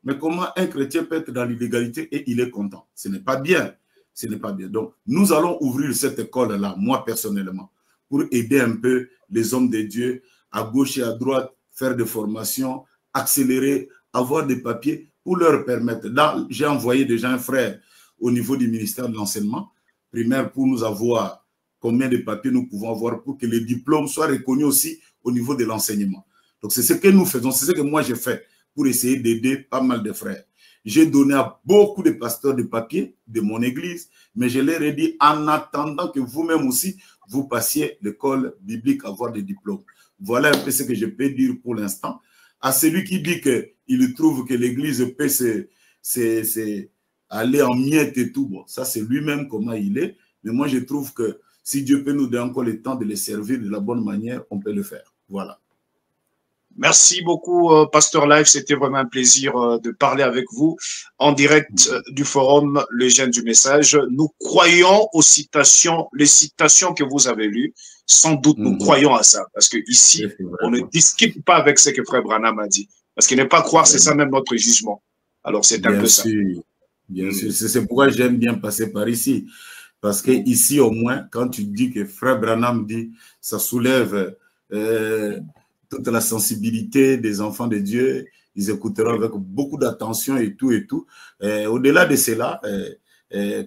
Speaker 2: Mais comment un chrétien peut être dans l'illégalité et il est content? Ce n'est pas bien. Ce n'est pas bien. Donc, nous allons ouvrir cette école-là, moi personnellement, pour aider un peu les hommes de Dieu à gauche et à droite, faire des formations, accélérer, avoir des papiers pour leur permettre. J'ai envoyé déjà un frère au niveau du ministère de l'enseignement primaire pour nous avoir combien de papiers nous pouvons avoir pour que les diplômes soient reconnus aussi au niveau de l'enseignement. Donc, c'est ce que nous faisons, c'est ce que moi j'ai fait pour essayer d'aider pas mal de frères. J'ai donné à beaucoup de pasteurs de papier de mon église, mais je leur ai dit en attendant que vous-même aussi, vous passiez l'école biblique, avoir des diplômes. Voilà un peu ce que je peux dire pour l'instant. À celui qui dit qu'il trouve que l'église peut aller en miettes et tout, bon, ça c'est lui-même comment il est. Mais moi je trouve que si Dieu peut nous donner encore le temps de les servir de la bonne manière, on peut le faire. Voilà.
Speaker 1: Merci beaucoup, Pasteur Live. C'était vraiment un plaisir de parler avec vous en direct du forum Le Jeune du Message. Nous croyons aux citations, les citations que vous avez lues. Sans doute, nous croyons à ça. Parce que ici, on ne discute pas avec ce que Frère Branham a dit. Parce qu'il n'est pas croire, c'est ça même notre jugement. Alors, c'est un peu ça.
Speaker 2: Bien sûr. C'est pourquoi j'aime bien passer par ici. Parce que ici, au moins, quand tu dis que Frère Branham dit, ça soulève toute la sensibilité des enfants de Dieu, ils écouteront avec beaucoup d'attention et tout et tout. Au-delà de cela,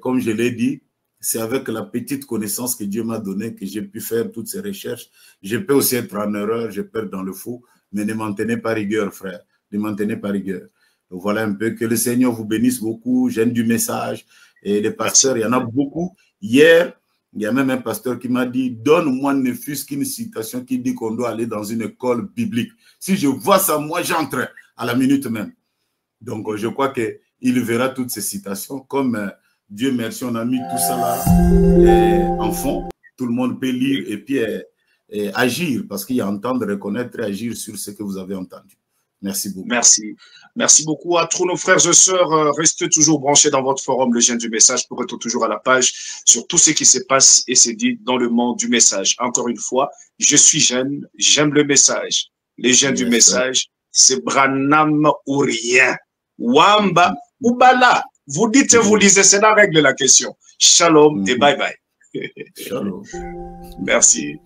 Speaker 2: comme je l'ai dit, c'est avec la petite connaissance que Dieu m'a donnée que j'ai pu faire toutes ces recherches. Je peux aussi être en erreur, je peux être dans le faux, mais ne m'en tenez pas rigueur, frère. Ne m'en tenez pas rigueur. Donc voilà un peu, que le Seigneur vous bénisse beaucoup. J'aime du message. Et les pasteurs, il y en a beaucoup. Hier, il y a même un pasteur qui m'a dit, donne-moi ne fût-ce qu'une citation qui dit qu'on doit aller dans une école biblique. Si je vois ça, moi, j'entre à la minute même. Donc, je crois qu'il verra toutes ces citations. Comme Dieu merci, on a mis tout ça là en fond. Tout le monde peut lire et puis agir, parce qu'il y a entendre, reconnaître et agir sur ce que vous avez entendu. Merci beaucoup.
Speaker 1: Merci. Merci beaucoup à tous nos frères et sœurs. Restez toujours branchés dans votre forum, Le Jeune du Message, pour être toujours à la page sur tout ce qui se passe et se dit dans le monde du message. Encore une fois, je suis jeune, j'aime le message. Les jeunes du message, c'est Branham ou rien. Wamba ou Bala. Vous dites et vous lisez, c'est la règle de la question. Shalom et bye bye.
Speaker 2: Shalom.
Speaker 1: Merci.